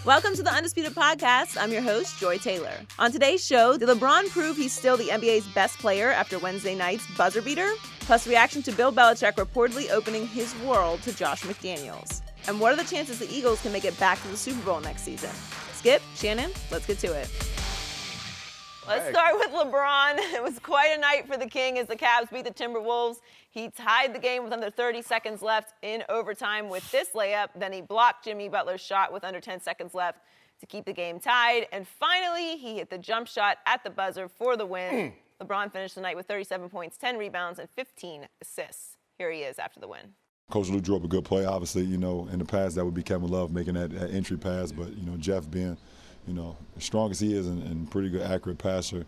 Welcome to the Undisputed Podcast. I'm your host, Joy Taylor. On today's show, did LeBron prove he's still the NBA's best player after Wednesday night's buzzer beater? Plus, reaction to Bill Belichick reportedly opening his world to Josh McDaniels. And what are the chances the Eagles can make it back to the Super Bowl next season? Skip, Shannon, let's get to it. Let's start with LeBron. It was quite a night for the King as the Cavs beat the Timberwolves. He tied the game with under 30 seconds left in overtime with this layup. Then he blocked Jimmy Butler's shot with under 10 seconds left to keep the game tied. And finally, he hit the jump shot at the buzzer for the win. LeBron finished the night with 37 points, 10 rebounds, and 15 assists. Here he is after the win. Coach Lou drew up a good play. Obviously, in the past that would be Kevin Love making that entry pass, but Jeff being, as strong as he is and pretty good accurate passer,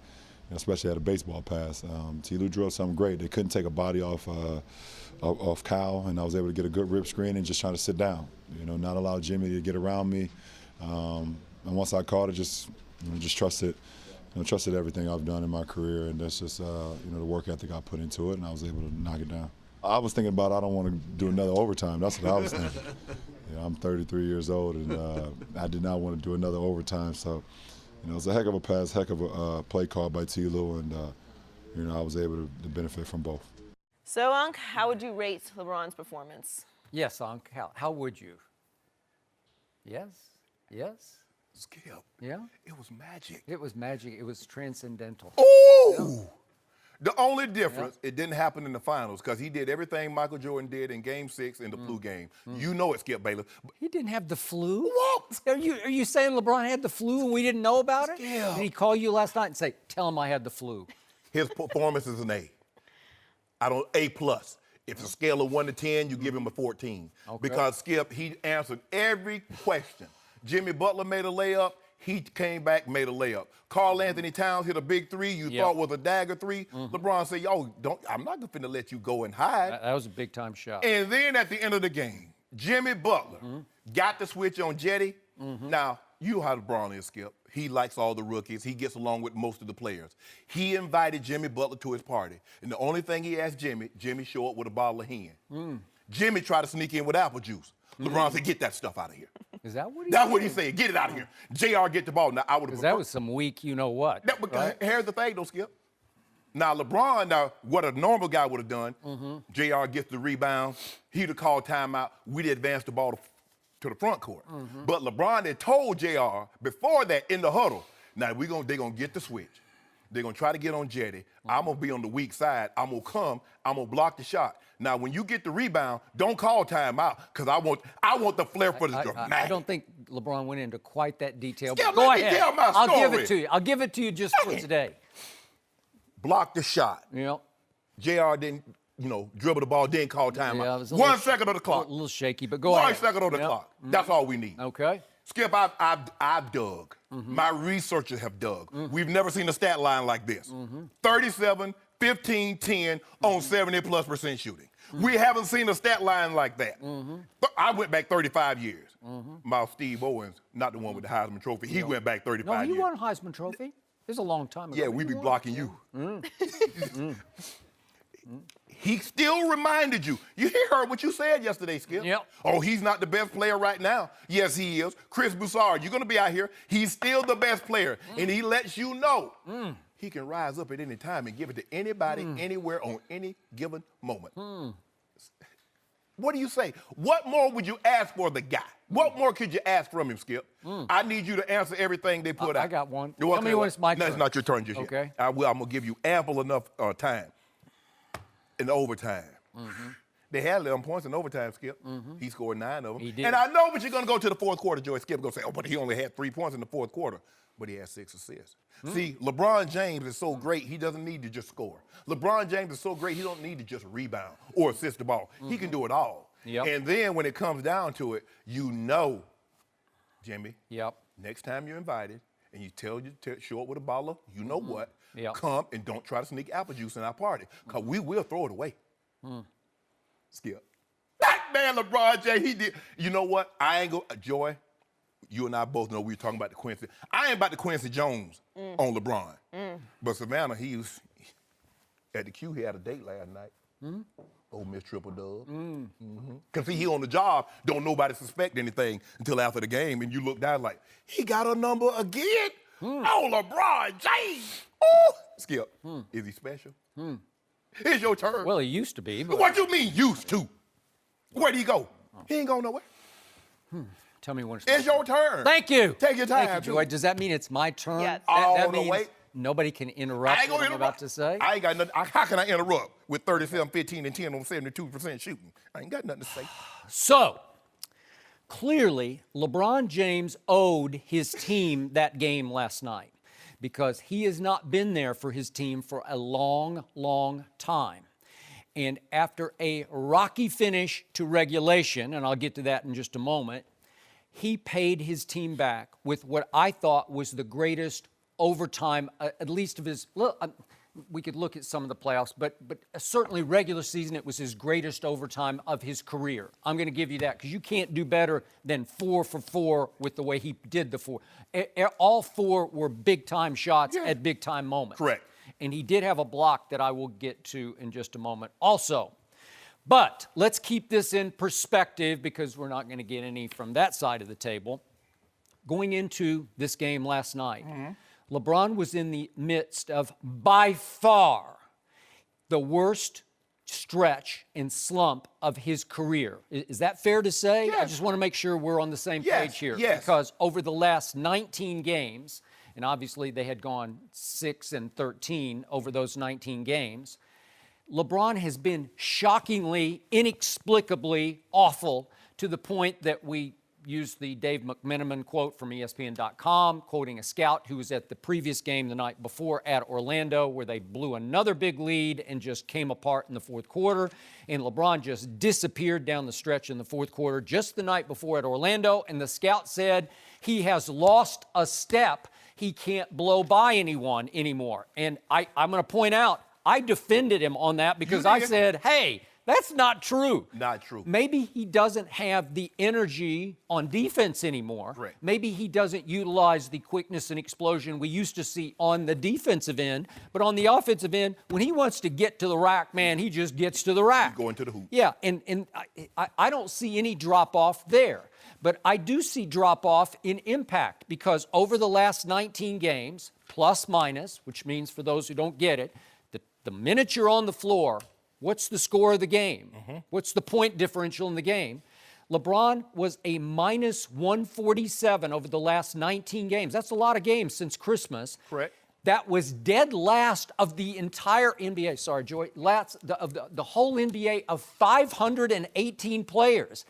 especially at a baseball pass. T. Lou drew up something great. They couldn't take a body off Kyle, and I was able to get a good rip screen and just trying to sit down. Not allow Jimmy to get around me. And once I caught it, just trusted. Trusted everything I've done in my career, and that's just the work ethic I put into it, and I was able to knock it down. I was thinking about I don't want to do another overtime. That's what I was thinking. I'm 33 years old, and I did not want to do another overtime. So, it was a heck of a pass, heck of a play call by T. Lou, and I was able to benefit from both. So, Unc, how would you rate LeBron's performance? Yes, Unc. How would you? Yes. Yes. Skip. Yeah. It was magic. It was magic. It was transcendental. Ooh! Yeah. The only difference, it didn't happen in the finals because he did everything Michael Jordan did in Game 6 in the flu game. You know it, Skip Bayless. He didn't have the flu? What? Are you saying LeBron had the flu and we didn't know about it? Yeah. Did he call you last night and say, tell him I had the flu? His performance is an A. A+. If it's a scale of 1 to 10, you give him a 14. Okay. Because, Skip, he answered every question. Jimmy Butler made a layup. He came back, made a layup. Karl Anthony Towns hit a big three you thought was a dagger three. LeBron said, I'm not going to let you go and hide. That was a big-time shot. And then at the end of the game, Jimmy Butler got the switch on Jetty. Now, you know how LeBron is, Skip. He likes all the rookies. He gets along with most of the players. He invited Jimmy Butler to his party. And the only thing he asked Jimmy show up with a bottle of hen. Jimmy tried to sneak in with apple juice. LeBron said, get that stuff out of here. Is that what he That's said? what he said. Get it out of here. JR, get the ball. Now, I would have. Because that was some weak you-know-what. Right? Here's the thing, though, Skip. Now, LeBron, what a normal guy would have done, JR gets the rebound. He'd have called timeout. We'd advance the ball to the front court. But LeBron had told JR before that in the huddle, now they're going to get the switch. They're going to try to get on Jetty. I'm going to be on the weak side. I'm going to come. I'm going to block the shot. Now, when you get the rebound, don't call timeout because I want the flair for the dramatic. I don't think LeBron went into quite that detail. Skip, But go let me ahead. tell my I'll story. give it to you. I'll give it to you just for today. Block the shot. Yep. JR didn't, dribble the ball, didn't call timeout. Yeah, it was a 1 second of the clock. A little shaky, but go ahead. 1 second on the clock. That's all we need. Okay. Skip, I've dug. My researchers have dug. We've never seen a stat line like this. 37, 15, 10 on 70+% shooting. We haven't seen a stat line like that. I went back 35 years. My Steve Owens, not the one with the Heisman Trophy, he went back 35 years. No, he won a Heisman Trophy. It was a long time ago. Yeah, we be blocking you. He still reminded you. You heard what you said yesterday, Skip. Yep. Oh, he's not the best player right now. Yes, he is. Chris Broussard, you're going to be out here. He's still the best player. And he lets you know he can rise up at any time and give it to anybody, anywhere, on any given moment. What do you say? What more would you ask for the guy? What more could you ask from him, Skip? I need you to answer everything they put out. I got one. Okay, Tell me when it's my turn. No, it's not your turn just yet. Okay. I'm going to give you ample enough time in overtime. They had 11 points in overtime, Skip. He scored 9 of them. He did. And I know, but you're going to go to the fourth quarter, Joy. Skip going to say, but he only had 3 points in the fourth quarter. But he had 6 assists. See, LeBron James is so great, he doesn't need to just score. LeBron James is so great, he don't need to just rebound or assist the ball. He can do it all. Yep. And then when it comes down to it, Jimmy, next time you're invited and you show up with a bottle of what, come and don't try to sneak apple juice in our party because we will throw it away. Skip. That man LeBron James, he did. You know what? I ain't go, Joy, you and I both know we were talking about the Quincy. I ain't about the Quincy Jones on LeBron. But Savannah, he was, at the Q, he had a date last night. Old Miss Triple Dub. Because he on the job, don't nobody suspect anything until after the game, and you look down like, he got a number again? Oh, LeBron James. Oh, Skip, is he special? It's your turn. Well, he used to be. But What you mean used to? Where'd he go? He ain't going nowhere. tell me when It's your turn. Thank you. Take your time, Thank you, Joy. Does that mean it's my turn? Yes. All That the means way. nobody can interrupt I ain't what gonna I'm interrupt. about to say? I ain't got nothing. How can I interrupt with 37, 15, and 10 on 72% shooting? I ain't got nothing to say. So, clearly, LeBron James owed his team that game last night because he has not been there for his team for a long, long time. And after a rocky finish to regulation, and I'll get to that in just a moment, he paid his team back with what I thought was the greatest overtime, at least of his. We could look at some of the playoffs, but certainly regular season, it was his greatest overtime of his career. I'm going to give you that because you can't do better than 4 for 4 with the way he did the 4. All 4 were big-time shots at big-time moments. Correct. And he did have a block that I will get to in just a moment also. But let's keep this in perspective because we're not going to get any from that side of the table. Going into this game last night, LeBron was in the midst of, by far, the worst stretch and slump of his career. Is that fair to say? Yes. I just want to make sure we're on the same Yes, page here. yes. Because over the last 19 games, and obviously they had gone 6-13 over those 19 games, LeBron has been shockingly, inexplicably awful to the point that we used the Dave McMenamin quote from ESPN.com, quoting a scout who was at the previous game the night before at Orlando where they blew another big lead and just came apart in the fourth quarter. And LeBron just disappeared down the stretch in the fourth quarter just the night before at Orlando. And the scout said he has lost a step. He can't blow by anyone anymore. And I'm going to point out, I defended him on that because I said, hey, that's not true. Not true. Maybe he doesn't have the energy on defense anymore. Correct. Maybe he doesn't utilize the quickness and explosion we used to see on the defensive end. But on the offensive end, when he wants to get to the rack, man, he just gets to the rack. He's going to the hoop. Yeah, and I don't see any drop-off there. But I do see drop-off in impact because over the last 19 games, plus minus, which means for those who don't get it, the minute you're on the floor, what's the score of the game? What's the point differential in the game? LeBron was a minus 147 over the last 19 games. That's a lot of games since Christmas. Correct. That was dead last of the entire NBA. Sorry, Joy. Last of the whole NBA of 518 players.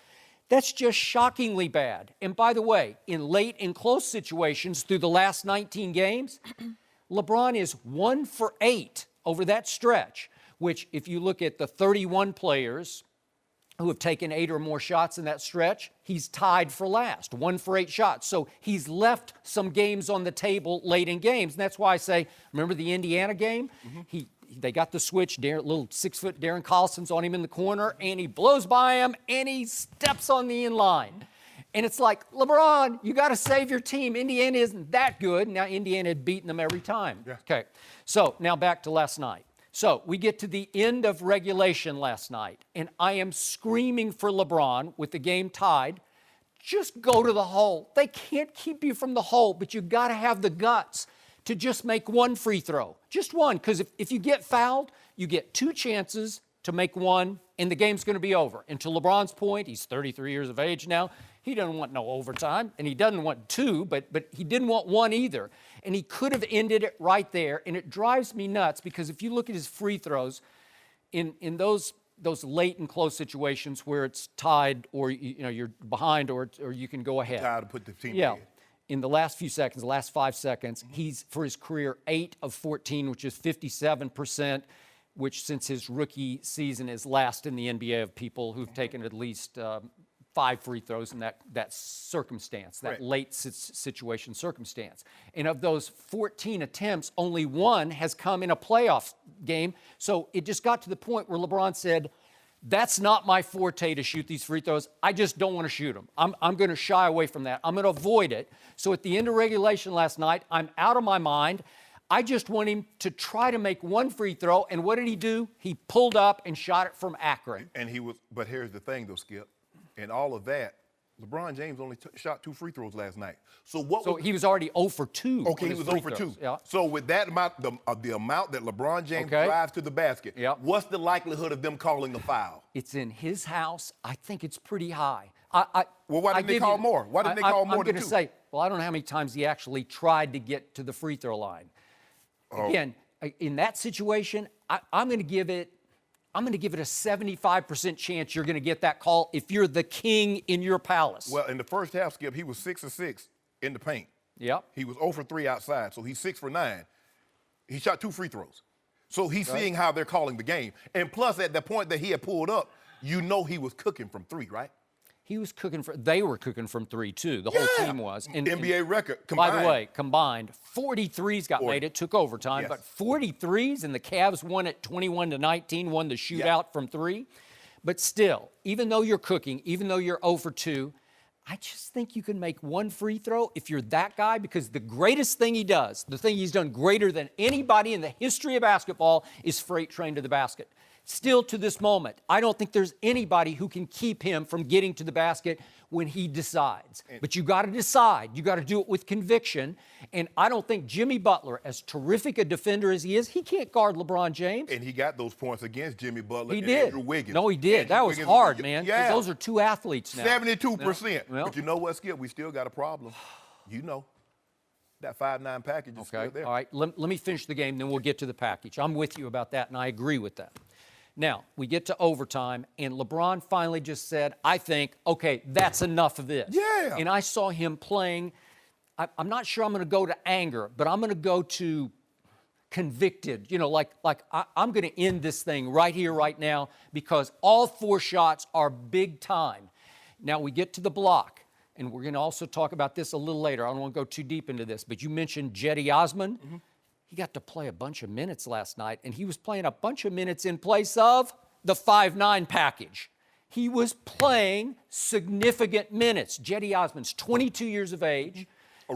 That's just shockingly bad. And by the way, in late and close situations through the last 19 games, LeBron is 1 for 8 over that stretch, which if you look at the 31 players who have taken 8 or more shots in that stretch, he's tied for last, 1 for 8 shots. So he's left some games on the table late in games. And that's why I say, remember the Indiana game? They got the switch, little 6-foot Darren Collison's on him in the corner, and he blows by him, and he steps on the in-line. And it's like, LeBron, you got to save your team. Indiana isn't that good. Now, Indiana had beaten them every time. Yeah. Okay, so now back to last night. So we get to the end of regulation last night, and I am screaming for LeBron with the game tied. Just go to the hole. They can't keep you from the hole, but you got to have the guts to just make one free throw. Just one, because if you get fouled, you get 2 chances to make one, and the game's going to be over. And to LeBron's point, he's 33 years of age now. He doesn't want no overtime, and he doesn't want 2, but he didn't want 1 either. And he could have ended it right there, and it drives me nuts because if you look at his free throws, in those late and close situations where it's tied or you're behind or you can go ahead. Tied to put the team Yeah. ahead. In the last few seconds, the last 5 seconds, he's, for his career, 8 of 14, which is 57%, which since his rookie season is last in the NBA of people who've taken at least 5 free throws in that circumstance, that Right. late situation circumstance. And of those 14 attempts, only 1 has come in a playoff game. So it just got to the point where LeBron said, that's not my forte to shoot these free throws. I just don't want to shoot them. I'm going to shy away from that. I'm going to avoid it. So at the end of regulation last night, I'm out of my mind. I just want him to try to make 1 free throw. And what did he do? He pulled up and shot it from Akron. And he was, but here's the thing though, Skip. and all of that, LeBron James only shot 2 free throws last night. So he was already 0 for 2. Okay, he was 0 for 2. Yeah. So with that amount, the amount that LeBron James drives to the basket, what's the likelihood of them calling the foul? It's in his house. I think it's pretty high. Well, why didn't they call more? Why didn't they call more I'm going to say, well, I don't know how many times he actually tried to get to the free throw line. Again, in that situation, I'm going to give it a 75% chance you're going to get that call if you're the king in your palace. Well, in the first half, Skip, he was 6 of 6 in the paint. Yep. He was 0 for 3 outside, so he's 6 for 9. He shot 2 free throws. So he's seeing how they're calling the game. And plus, at the point that he had pulled up, you know he was cooking from 3, right? They were cooking from 3 too. The whole team was. And NBA record combined. By the way, combined, 43s got made. It took overtime, but 43s, and the Cavs won it 21-19, won the shootout from 3. But still, even though you're cooking, even though you're 0 for 2, I just think you can make 1 free throw if you're that guy, because the greatest thing he does, the thing he's done greater than anybody in the history of basketball, is freight train to the basket. Still to this moment, I don't think there's anybody who can keep him from getting to the basket when he decides. But you got to decide. You got to do it with conviction. And I don't think Jimmy Butler, as terrific a defender as he is, he can't guard LeBron James. And he got those points against Jimmy Butler and did. Andrew Wiggins. No, he did. Andrew that was Wiggins, hard, man. Yeah. Those are 2 athletes now. 72%. Well, but you know what, Skip? We still got a problem. You know. That 5-9 package is still there. All right. Let me finish the game, then we'll get to the package. I'm with you about that, and I agree with that. Now, we get to overtime, and LeBron finally just said, I think, okay, that's enough of this. Yeah. And I saw him playing. I'm not sure I'm going to go to anger, but I'm going to go to convicted. You know, like I'm going to end this thing right here, right now, because all 4 shots are big time. Now, we get to the block, and we're going to also talk about this a little later. I don't want to go too deep into this, but you mentioned Cedi Osman. Mm-hmm. He got to play a bunch of minutes last night, and he was playing a bunch of minutes in place of the 5-9 package. He was playing significant minutes. Cedi Osman's 22 years of age.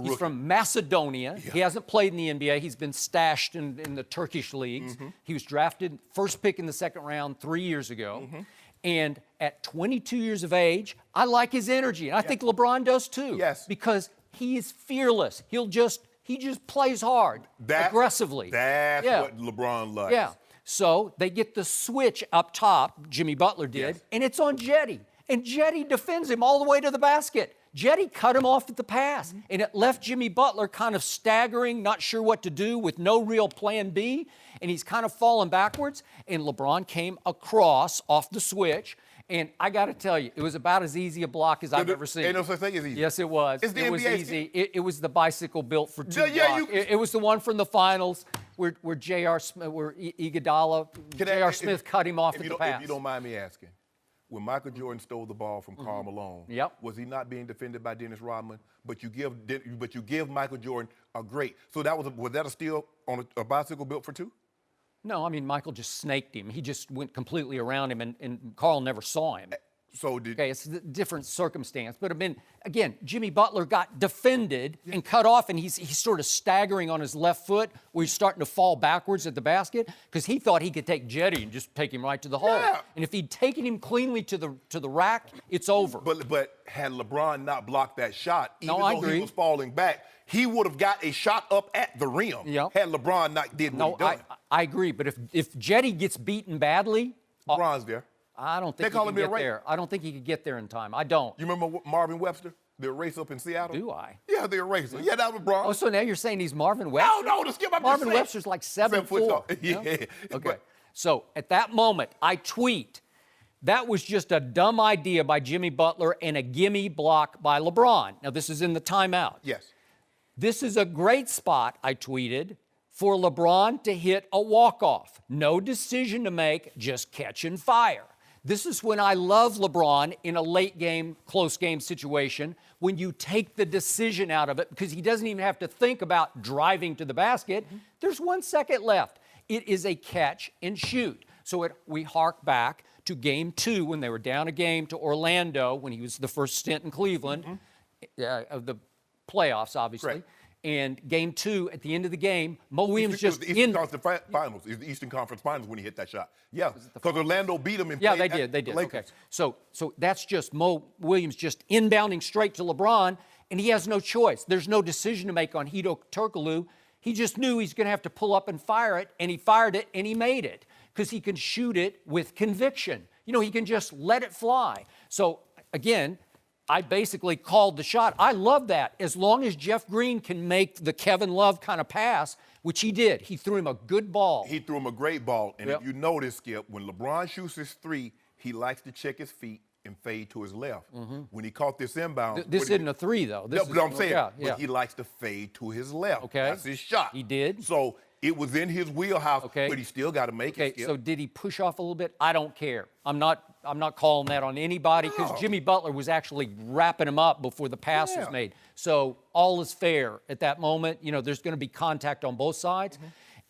He's from Macedonia. Yeah. He hasn't played in the NBA. He's been stashed in the Turkish leagues. Mm-hmm. He was drafted first pick in the 2nd round 3 years ago. Mm-hmm. And at 22 years of age, I like his energy. And I think LeBron does too. Yes. Because he is fearless. He just plays hard, aggressively. That's what LeBron likes. Yeah. So they get the switch up top, Jimmy Butler did, and it's on Cedi. And Cedi defends him all the way to the basket. Cedi cut him off at the pass, and it left Jimmy Butler kind of staggering, not sure what to do, with no real plan B, and he's kind of falling backwards, and LeBron came across off the switch. And I got to tell you, it was about as easy a block as I've ever seen. Ain't no such thing as easy. Yes, it was. It's the it NBA. Was easy. It was the bicycle built for 2 block. It was the one from the finals where J.R. Smith, where Iguodala, J.R. Smith cut him off at the pass. If you don't mind me asking, when Michael Jordan stole the ball from Karl Malone, was he not being defended by Dennis Rodman? But you give Michael Jordan a great. So was that a steal on a bicycle built for 2? No, I mean, Michael just snaked him. He just went completely around him, and Karl never saw him. Okay, it's a different circumstance. But I mean, again, Jimmy Butler got defended and cut off, and he's sort of staggering on his left foot where he's starting to fall backwards at the basket because he thought he could take Cedi and just take him right to the hole. And if he'd taken him cleanly to the rack, it's over. But had LeBron not blocked that shot, even I though agree. he was falling back, he would have got a shot up at the rim had LeBron not did what he done. I agree. But if Cedi gets beaten badly, LeBron's there. I don't think he could get there. I don't think he could get there in time. I don't. You remember Marvin Webster, the eraser up in Seattle? Do I? Yeah, the eraser. Yeah, that was LeBron. Oh, so now you're saying he's Marvin Webster? No, the skip. Marvin Webster's like 7'4". Yeah. Okay. So at that moment, I tweet, that was just a dumb idea by Jimmy Butler and a gimme block by LeBron. Now, this is in the timeout. Yes. This is a great spot, I tweeted, for LeBron to hit a walk-off. No decision to make, just catch and fire. This is when I love LeBron in a late game, close game situation, when you take the decision out of it, because he doesn't even have to think about driving to the basket. There's 1 second left. It is a catch and shoot. So we hark back to game 2 when they were down a game to Orlando when he was the first stint in Cleveland of the playoffs, obviously. Right. And game 2, at the end of the game, Mo Williams just the Eastern Conference Finals. It was the Eastern Conference Finals when he hit that shot. Yeah, because Orlando beat him in Yeah, they did. Okay. So that's just Mo Williams just inbounding straight to LeBron, and he has no choice. There's no decision to make on Hedo Turkoglu. He just knew he's going to have to pull up and fire it, and he fired it, and he made it because he can shoot it with conviction. He can just let it fly. So, again, I basically called the shot. I love that. As long as Jeff Green can make the Kevin Love kind of pass, which he did. He threw him a good ball. He threw him a great ball. And if you notice, Skip, when LeBron shoots his 3, he likes to check his feet and fade to his left. When he caught this inbound. This isn't a 3, though. This is what I'm saying. But he likes to fade to his left. Okay. That's his shot. He did. So it was in his wheelhouse, but he still got to make it, Skip. So did he push off a little bit? I don't care. I'm not calling that on anybody because Jimmy Butler was actually wrapping him up before the pass was made. So all is fair at that moment. There's going to be contact on both sides.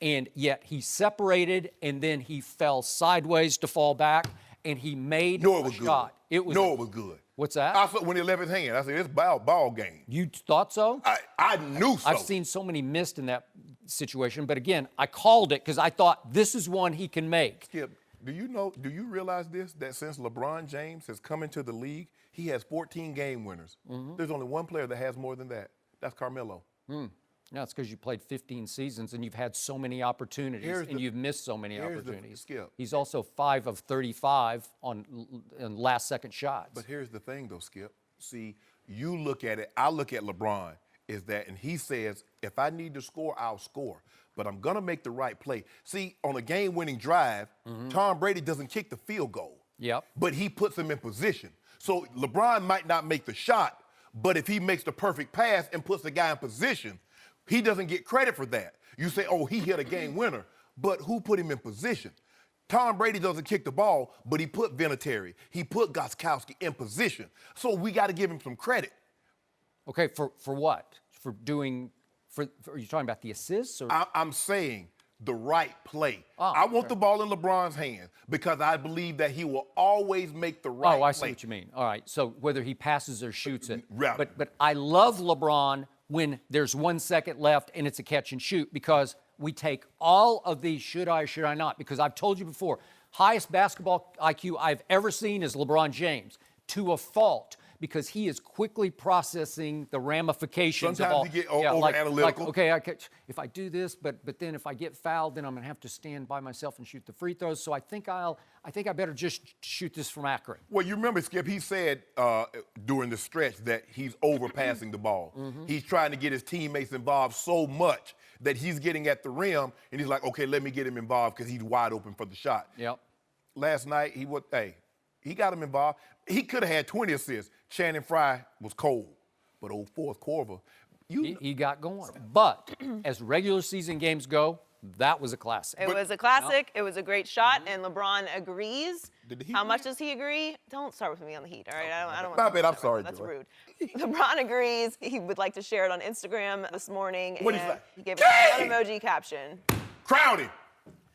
And yet he separated, and then he fell sideways to fall back, and he made a shot. It was good. What's that? I saw when he left his hand, I said, it's ball game. You thought so? I knew so. I've seen so many missed in that situation. But again, I called it because I thought this is one he can make. Skip, do you realize this, that since LeBron James has come into the league, he has 14 game winners. There's only one player that has more than that. That's Carmelo. No, it's because you played 15 seasons and you've had so many opportunities and you've missed so many opportunities. Skip. He's also 5 of 35 on last-second shots. But here's the thing, though, Skip. See, you look at it, I look at LeBron, and he says, if I need to score, I'll score. But I'm going to make the right play. See, on a game-winning drive, Tom Brady doesn't kick the field goal. Yep. But he puts him in position. So LeBron might not make the shot, but if he makes the perfect pass and puts the guy in position, he doesn't get credit for that. You say, oh, he hit a game winner, but who put him in position? Tom Brady doesn't kick the ball, but he put Vinatieri, he put Gostkowski in position. So we got to give him some credit. Okay, for what? Are you talking about the assists? Or? I'm saying the right play. I want the ball in LeBron's hands because I believe that he will always make the right play. Oh, I see what you mean. All right, so whether he passes or shoots it. Right. But I love LeBron when there's 1 second left and it's a catch and shoot because we take all of these should I not, because I've told you before, highest basketball IQ I've ever seen is LeBron James, to a fault, because he is quickly processing the ramifications Sometimes of all. you get over analytical. Like, okay, if I do this, but then if I get fouled, then I'm going to have to stand by myself and shoot the free throws. So I think I better just shoot this from Akron. Well, you remember, Skip, he said during the stretch that he's overpassing the ball. He's trying to get his teammates involved so much that he's getting at the rim, and he's like, okay, let me get him involved because he's wide open for the shot. Yep. Last night, he got him involved. He could have had 20 assists. Shannon Fry was cold, but old fourth quarter, he got going. But as regular season games go, that was a classic. It was a classic. It was a great shot, and LeBron agrees. How much does he agree? Don't start with me on the Heat, all right? I don't want My bad, I'm sorry, That's Joy. rude. LeBron agrees. He would like to share it on Instagram this morning. What is that? He gave it an emoji caption. Crowd him.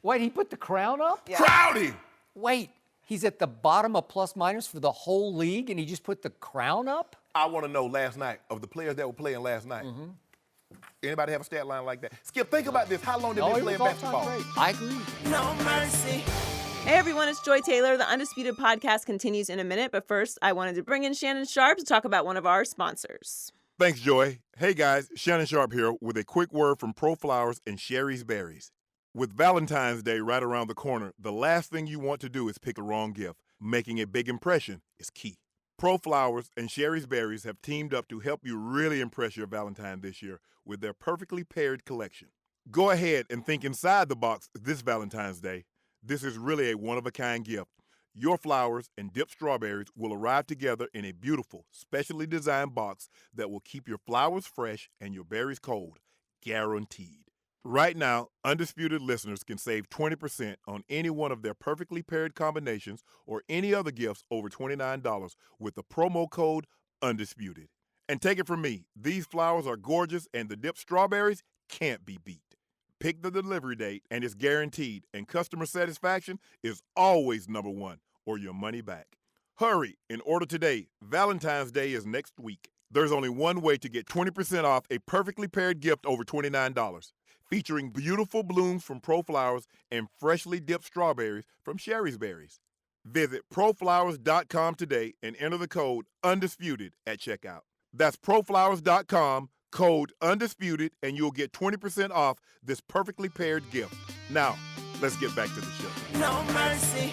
Wait, he put the crown up? Yeah. Crowd him. Wait, he's at the bottom of plus minus for the whole league, and he just put the crown up? I want to know last night, of the players that were playing last night, anybody have a stat line like that? Skip, think about this. How long did they play basketball? I agree. No mercy. Hey everyone, it's Joy Taylor. The Undisputed podcast continues in a minute, but first I wanted to bring in Shannon Sharpe to talk about one of our sponsors. Thanks, Joy. Hey guys, Shannon Sharpe here with a quick word from Pro Flowers and Sherry's Berries. With Valentine's Day right around the corner, the last thing you want to do is pick a wrong gift. Making a big impression is key. Pro Flowers and Sherry's Berries have teamed up to help you really impress your Valentine this year with their perfectly paired collection. Go ahead and think inside the box this Valentine's Day. This is really a one-of-a-kind gift. Your flowers and dipped strawberries will arrive together in a beautiful, specially designed box that will keep your flowers fresh and your berries cold, guaranteed. Right now, Undisputed listeners can save 20% on any one of their perfectly paired combinations or any other gifts over $29 with the promo code Undisputed. And take it from me, these flowers are gorgeous and the dipped strawberries can't be beat. Pick the delivery date and it's guaranteed, and customer satisfaction is always number one or your money back. Hurry and order today. Valentine's Day is next week. There's only one way to get 20% off a perfectly paired gift over $29, featuring beautiful blooms from ProFlowers and freshly dipped strawberries from Sherry's Berries. Visit proflowers.com today and enter the code UNDISPUTED at checkout. That's proflowers.com, code UNDISPUTED, and you'll get 20% off this perfectly paired gift. Now, let's get back to the show. No mercy.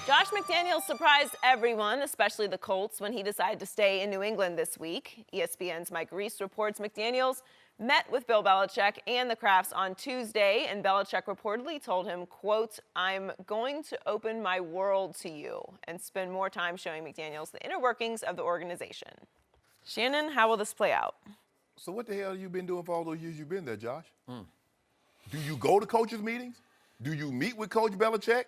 Josh McDaniels surprised everyone, especially the Colts, when he decided to stay in New England this week. ESPN's Mike Reese reports McDaniels met with Bill Belichick and the Krafts on Tuesday, and Belichick reportedly told him, quote, "I'm going to open my world to you," and spend more time showing McDaniels the inner workings of the organization. Shannon, how will this play out? So what the hell have you been doing for all those years you've been there, Josh? Do you go to coaches' meetings? Do you meet with Coach Belichick?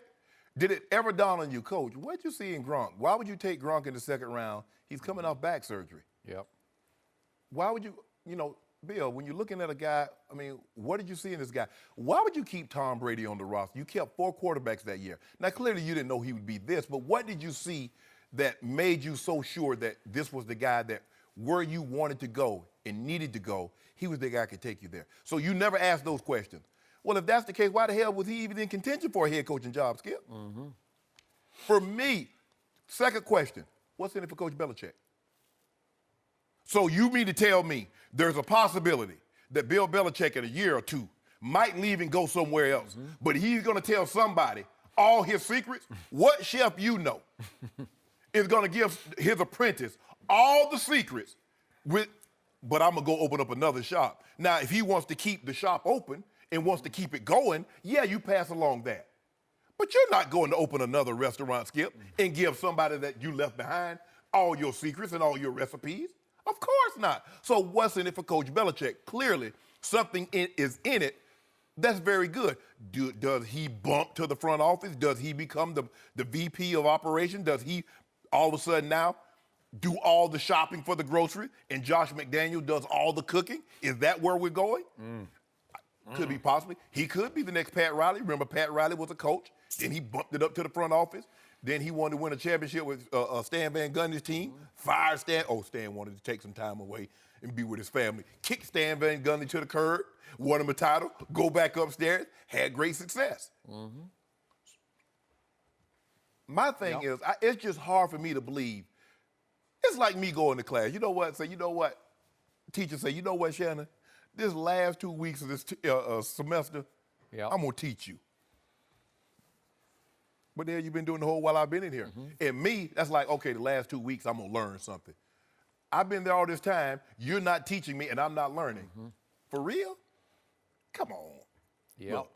Did it ever dawn on you, Coach, what'd you see in Gronk? Why would you take Gronk in the second round? He's coming off back surgery. Yep. Why would you, Bill, when you're looking at a guy, what did you see in this guy? Why would you keep Tom Brady on the roster? You kept 4 quarterbacks that year. Now, clearly you didn't know he would be this, but what did you see that made you so sure that this was the guy that where you wanted to go and needed to go, he was the guy that could take you there? So you never asked those questions. Well, if that's the case, why the hell was he even in contention for a head coaching job, Skip? For me, second question, what's in it for Coach Belichick? So you mean to tell me there's a possibility that Bill Belichick in a year or two might leave and go somewhere else, but he's going to tell somebody all his secrets? What chef you know is going to give his apprentice all the secrets but I'm going to go open up another shop. Now, if he wants to keep the shop open and wants to keep it going, yeah, you pass along that. But you're not going to open another restaurant, Skip, and give somebody that you left behind all your secrets and all your recipes. Of course not. So what's in it for Coach Belichick? Clearly, something is in it that's very good. Does he bump to the front office? Does he become the VP of operations? Does he all of a sudden now do all the shopping for the grocery and Josh McDaniels does all the cooking? Is that where we're going? Could be possibly. He could be the next Pat Riley. Remember, Pat Riley was a coach. Then he bumped it up to the front office. Then he wanted to win a championship with Stan Van Gundy's team. Fired Stan. Oh, Stan wanted to take some time away and be with his family. Kicked Stan Van Gundy to the curb, won him a title, go back upstairs, had great success. My thing is, it's just hard for me to believe. It's like me going to class. You know what? Say, you know what? Teacher say, you know what, Shannon? This last 2 weeks of this semester, I'm going to teach you. What the hell you been doing the whole while I've been in here? And me, that's like, okay, the last 2 weeks, I'm going to learn something. I've been there all this time. You're not teaching me, and I'm not learning. For real? Come on. Look,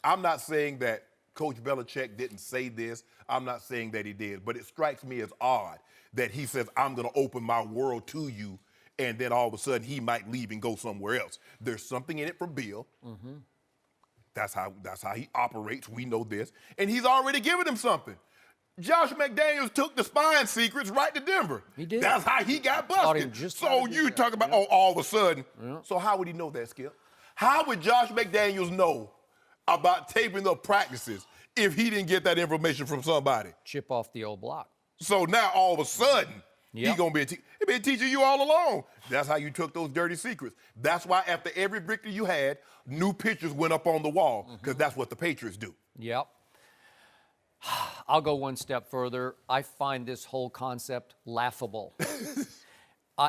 I'm not saying that Coach Belichick didn't say this. I'm not saying that he did. But it strikes me as odd that he says, I'm going to open my world to you, and then all of a sudden he might leave and go somewhere else. There's something in it for Bill. That's how he operates. We know this. And he's already given him something. Josh McDaniels took the spine secrets right to Denver. He did. That's how he got busted. So you talk about, all of a sudden. So how would he know that, Skip? How would Josh McDaniels know about taping up practices if he didn't get that information from somebody? Chip off the old block. So now all of a sudden, he's going to be been teaching you all along. That's how you took those dirty secrets. That's why after every victory you had, new pictures went up on the wall, because that's what the Patriots do. I'll go one step further. I find this whole concept laughable.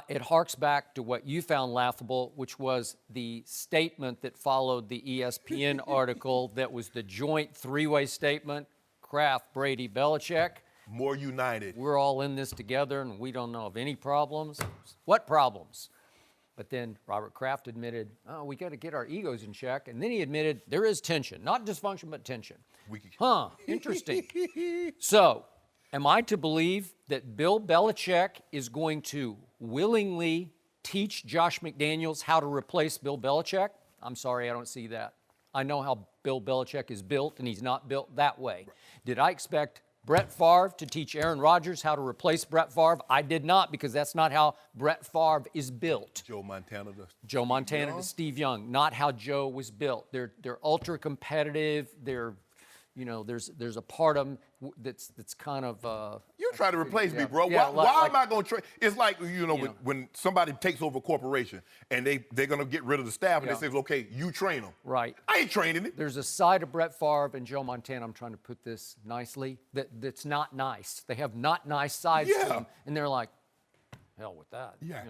It harks back to what you found laughable, which was the statement that followed the ESPN article that was the joint three-way statement, Kraft, Brady, Belichick. More united. We're all in this together, and we don't know of any problems. What problems? But then Robert Kraft admitted, we got to get our egos in check. And then he admitted there is tension, not dysfunction, but tension. Interesting. So, am I to believe that Bill Belichick is going to willingly teach Josh McDaniels how to replace Bill Belichick? I'm sorry, I don't see that. I know how Bill Belichick is built, and he's not built that way. Did I expect Brett Favre to teach Aaron Rodgers how to replace Brett Favre? I did not, because that's not how Brett Favre is built. Joe Montana to Steve Young, not how Joe was built. They're ultra competitive. They're you know, there's a part of him that's kind of. You try to replace me, bro. Yeah, why am I going to trade? It's like, when somebody takes over a corporation and they're going to get rid of the staff and they say, okay, you train them. Right. I ain't training it. There's a side of Brett Favre and Joe Montana, I'm trying to put this nicely, that's not nice. They have not nice sides to them, and they're like, hell with that. Yeah.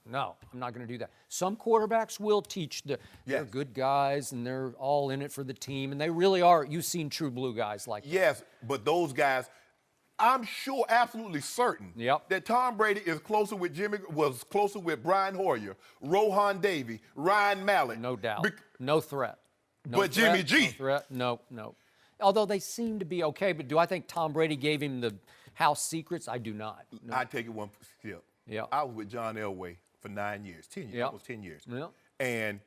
No, I'm not going to do that. Some quarterbacks will teach they're good guys and they're all in it for the team, and they really are. You've seen true blue guys like that. Yes, but those guys, I'm sure, absolutely certain that Tom Brady was closer with Brian Hoyer, Rohan Davey, Ryan Mallett. No doubt. No threat. But Jimmy G. No threat. No. Although they seem to be okay, but do I think Tom Brady gave him the house secrets? I do not. No. I take it one step. Yeah. I was with John Elway for 9 years, 10 years. Yep. Almost 10 years. Yep. And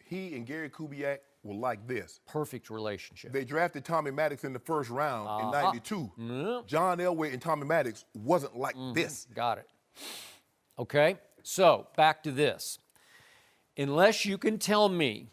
he and Gary Kubiak were like this. Perfect relationship. They drafted Tommy Maddox in the first round in 92. Yep. John Elway and Tommy Maddox wasn't like this. Got it. Okay, so back to this. Unless you can tell me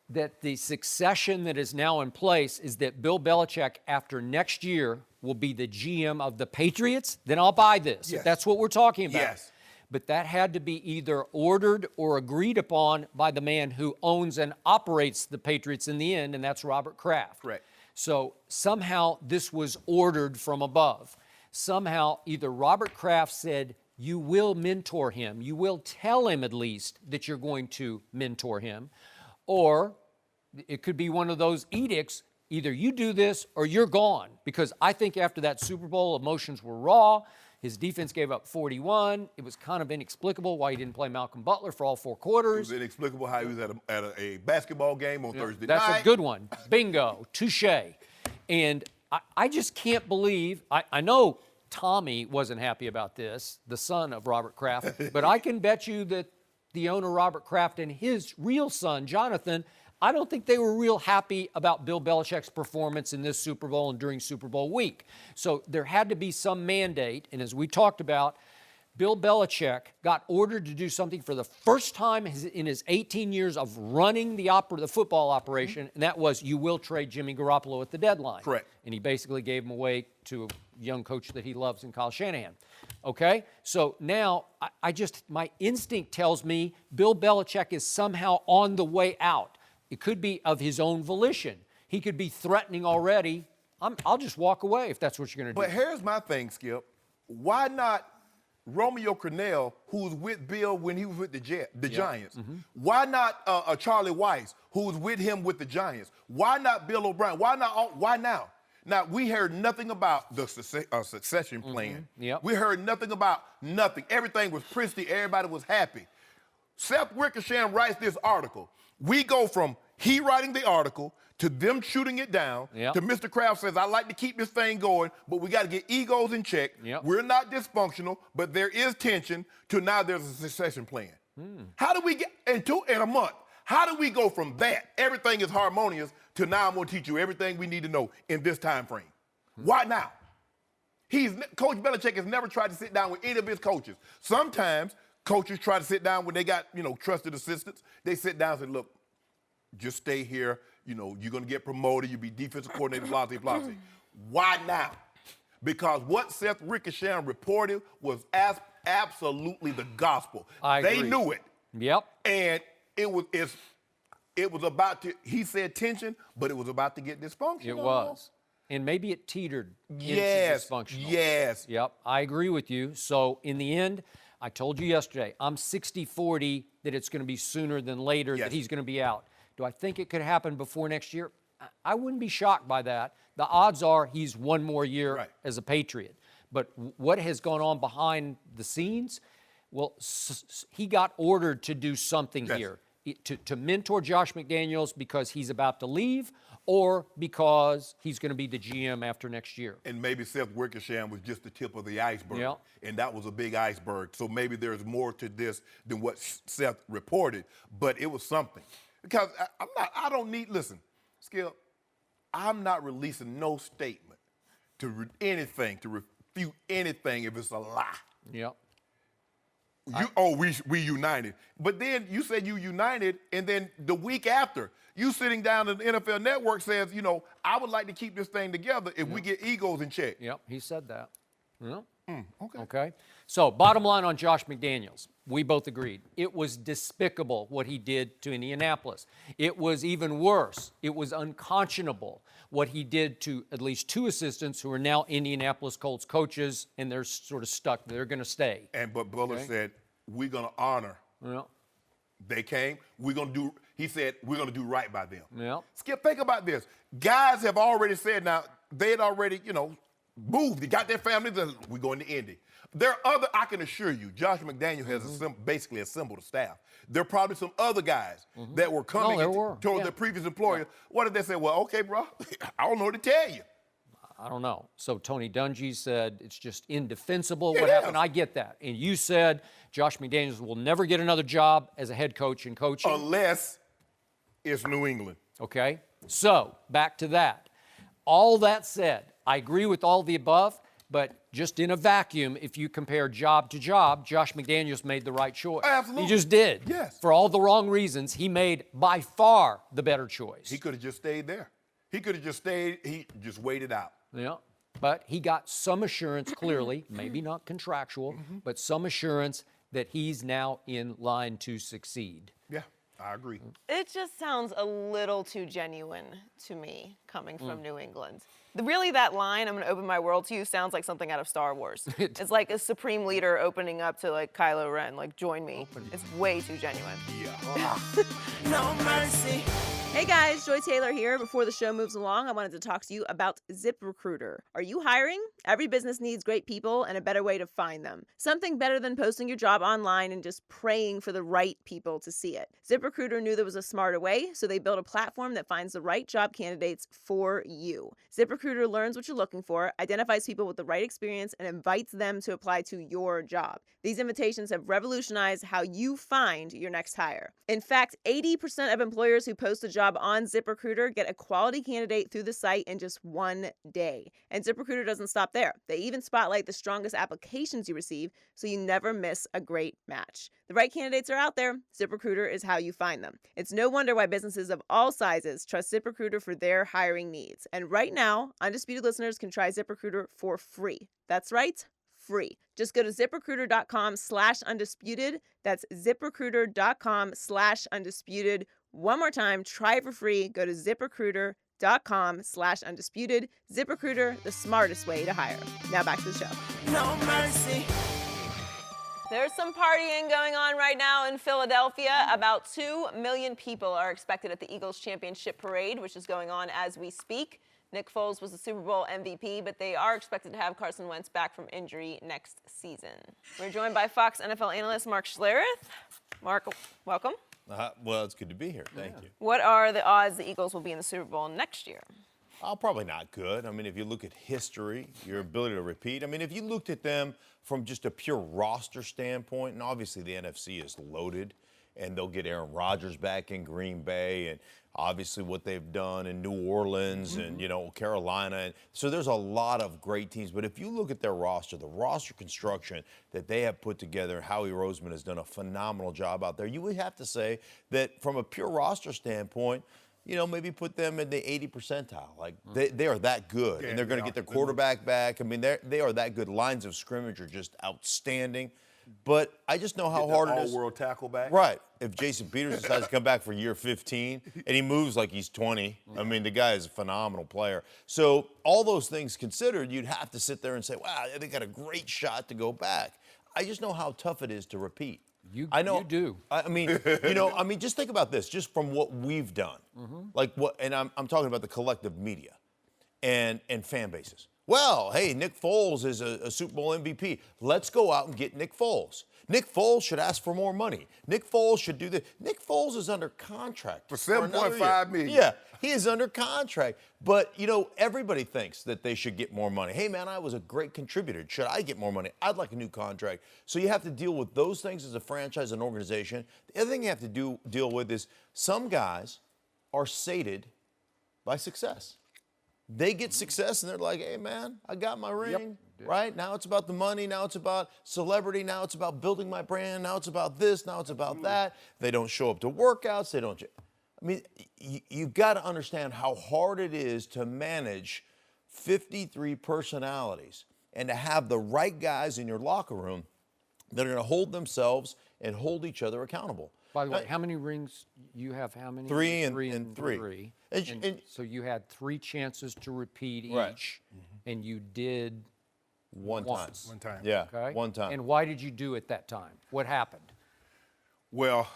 that the succession that is now in place is that Bill Belichick, after next year, will be the GM of the Patriots, then I'll buy this. Yes. If that's what we're talking about. Yes. But that had to be either ordered or agreed upon by the man who owns and operates the Patriots in the end, and that's Robert Kraft. Correct. So somehow this was ordered from above. Somehow either Robert Kraft said, you will mentor him, you will tell him at least that you're going to mentor him, or it could be one of those edicts, either you do this or you're gone. Because I think after that Super Bowl, emotions were raw. His defense gave up 41. It was kind of inexplicable why he didn't play Malcolm Butler for all 4 quarters. It was inexplicable how he was at a basketball game on Thursday night. That's a good one. Bingo. Touche. And I just can't believe, I know Tommy wasn't happy about this, the son of Robert Kraft, but I can bet you that the owner, Robert Kraft, and his real son, Jonathan, I don't think they were real happy about Bill Belichick's performance in this Super Bowl and during Super Bowl week. So there had to be some mandate, and as we talked about, Bill Belichick got ordered to do something for the first time in his 18 years of running the football operation, and that was, you will trade Jimmy Garoppolo at the deadline. Correct. And he basically gave him away to a young coach that he loves in Kyle Shanahan. Okay? So now, my instinct tells me Bill Belichick is somehow on the way out. It could be of his own volition. He could be threatening already. I'll just walk away if that's what you're going to do. But here's my thing, Skip. Why not Romeo Crennel, who was with Bill when he was with the Giants? Mm-hmm. Why not Charlie Weiss, who was with him with the Giants? Why not Bill O'Brien? Why now? Now, we heard nothing about the succession plan. Mm-hmm. Yep. We heard nothing about nothing. Everything was pristine. Everybody was happy. Seth Wickersham writes this article. We go from he writing the article to them shooting it down to Mr. Kraft says, I like to keep this thing going, but we got to get egos in check. Yep. We're not dysfunctional, but there is tension to now there's a succession plan. How do we get in a month? How do we go from that, everything is harmonious, to now I'm going to teach you everything we need to know in this time frame? Why now? Coach Belichick has never tried to sit down with any of his coaches. Sometimes coaches try to sit down when they got, trusted assistants. They sit down and say, look, just stay here. You're going to get promoted. You'll be defensive coordinator, blah, blah, blah. Why now? Because what Seth Wickersham reported was absolutely the gospel. They knew it. Yep. And it was about to, he said tension, but it was about to get dysfunctional. It was. And maybe it teetered into dysfunctional. Yes. Yep, I agree with you. So in the end, I told you yesterday, I'm 60-40 that it's going to be sooner than later that he's going to be out. Do I think it could happen before next year? I wouldn't be shocked by that. The odds are he's one more year as a Patriot. But what has gone on behind the scenes? Well, he got ordered to do something here. To mentor Josh McDaniels because he's about to leave or because he's going to be the GM after next year. And maybe Seth Wickersham was just the tip of the iceberg. Yep. And that was a big iceberg. So maybe there's more to this than what Seth reported, but it was something. Because listen, Skip, I'm not releasing no statement to refute anything if it's a lie. Yep. We united. But then you said you united, and then the week after, you sitting down at the NFL Network says, I would like to keep this thing together if we get egos in check. Yep, he said that. Yep. Okay. So, bottom line on Josh McDaniels, we both agreed. It was despicable what he did to Indianapolis. It was even worse. It was unconscionable what he did to at least 2 assistants who are now Indianapolis Colts coaches, and they're sort of stuck. They're going to stay. But Bullock said, we're going to honor. Yeah. They came. He said, we're going to do right by them. Yeah. Skip, think about this. Guys have already said now, they had already, moved. They got their families, and we're going to Indy. There are I can assure you, Josh McDaniels has basically assembled a staff. There are probably some other guys that were coming toward their previous employer. Yeah. What did they say? Well, okay, bro, I don't know what to tell you. I don't know. So Tony Dungy said it's just indefensible what happened. I get that. And you said Josh McDaniels will never get another job as a head coach in coaching. Unless it's New England. Okay. So back to that. All that said, I agree with all the above, but just in a vacuum, if you compare job to job, Josh McDaniels made the right choice. Absolutely. He just did. Yes. For all the wrong reasons, he made by far the better choice. He could have just stayed there. He could have just stayed. He just waited out. Yeah. But he got some assurance, clearly, maybe not contractual, but some assurance that he's now in line to succeed. Yeah, I agree. It just sounds a little too genuine to me coming from New England. Really, that line, I'm going to open my world to you, sounds like something out of Star Wars. It's like a supreme leader opening up to like Kylo Ren, like, join me. It's way too genuine. Yeah. No mercy. Hey guys, Joy Taylor here. Before the show moves along, I wanted to talk to you about ZipRecruiter. Are you hiring? Every business needs great people and a better way to find them. Something better than posting your job online and just praying for the right people to see it. ZipRecruiter knew there was a smarter way, so they built a platform that finds the right job candidates for you. ZipRecruiter learns what you're looking for, identifies people with the right experience, and invites them to apply to your job. These invitations have revolutionized how you find your next hire. In fact, 80% of employers who post a job on ZipRecruiter get a quality candidate through the site in just one day. And ZipRecruiter doesn't stop there. They even spotlight the strongest applications you receive, so you never miss a great match. The right candidates are out there. ZipRecruiter is how you find them. It's no wonder why businesses of all sizes trust ZipRecruiter for their hiring needs. And right now, Undisputed listeners can try ZipRecruiter for free. That's right, free. Just go to ZipRecruiter.com/undisputed. That's ZipRecruiter.com/undisputed. One more time, try it for free. Go to ZipRecruiter.com/undisputed. ZipRecruiter, the smartest way to hire. Now back to the show. No mercy. There's some partying going on right now in Philadelphia. About 2 million people are expected at the Eagles championship parade, which is going on as we speak. Nick Foles was the Super Bowl MVP, but they are expected to have Carson Wentz back from injury next season. We're joined by Fox NFL analyst Mark Schlereth. Mark, welcome. Well, it's good to be here. Thank you. What are the odds the Eagles will be in the Super Bowl next year? Probably not good. I mean, if you look at history, your ability to repeat. I mean, if you looked at them from just a pure roster standpoint, and obviously the NFC is loaded, and they'll get Aaron Rodgers back in Green Bay, and obviously what they've done in New Orleans and, Carolina. And so there's a lot of great teams. But if you look at their roster, the roster construction that they have put together, Howie Roseman has done a phenomenal job out there. You would have to say that from a pure roster standpoint, maybe put them in the 80 percentile. Like, they are that good, and they're going to get their quarterback back. I mean, they are that good. Lines of scrimmage are just outstanding. But I just know how hard it is. All-world tackle back. Right. If Jason Peters decides to come back for year 15 and he moves like he's 20, I mean, the guy is a phenomenal player. So all those things considered, you'd have to sit there and say, wow, they got a great shot to go back. I just know how tough it is to repeat. I know. You do. I mean, just think about this, just from what we've done. And I'm talking about the collective media and fan bases. Well, hey, Nick Foles is a Super Bowl MVP. Let's go out and get Nick Foles. Nick Foles should ask for more money. Nick Foles should do this. Nick Foles is under contract for $7.5 million. Yeah, he is under contract. But, everybody thinks that they should get more money. Hey, man, I was a great contributor. Should I get more money? I'd like a new contract. So you have to deal with those things as a franchise and organization. The other thing you have to deal with is some guys are sated by success. They get success, and they're like, hey, man, I got my ring. right? Now it's about the money. Now it's about celebrity. Now it's about building my brand. Now it's about this. Now it's about that. They don't show up to workouts. They don't. I mean, you've got to understand how hard it is to manage 53 personalities and to have the right guys in your locker room that are going to hold themselves and hold each other accountable. By the way, how many rings you have? How many? Three and three. three. And so you had 3 chances to repeat Right. each, and you did One once. time. Yeah, Okay. one time. And why did you do it that time? What happened? Well,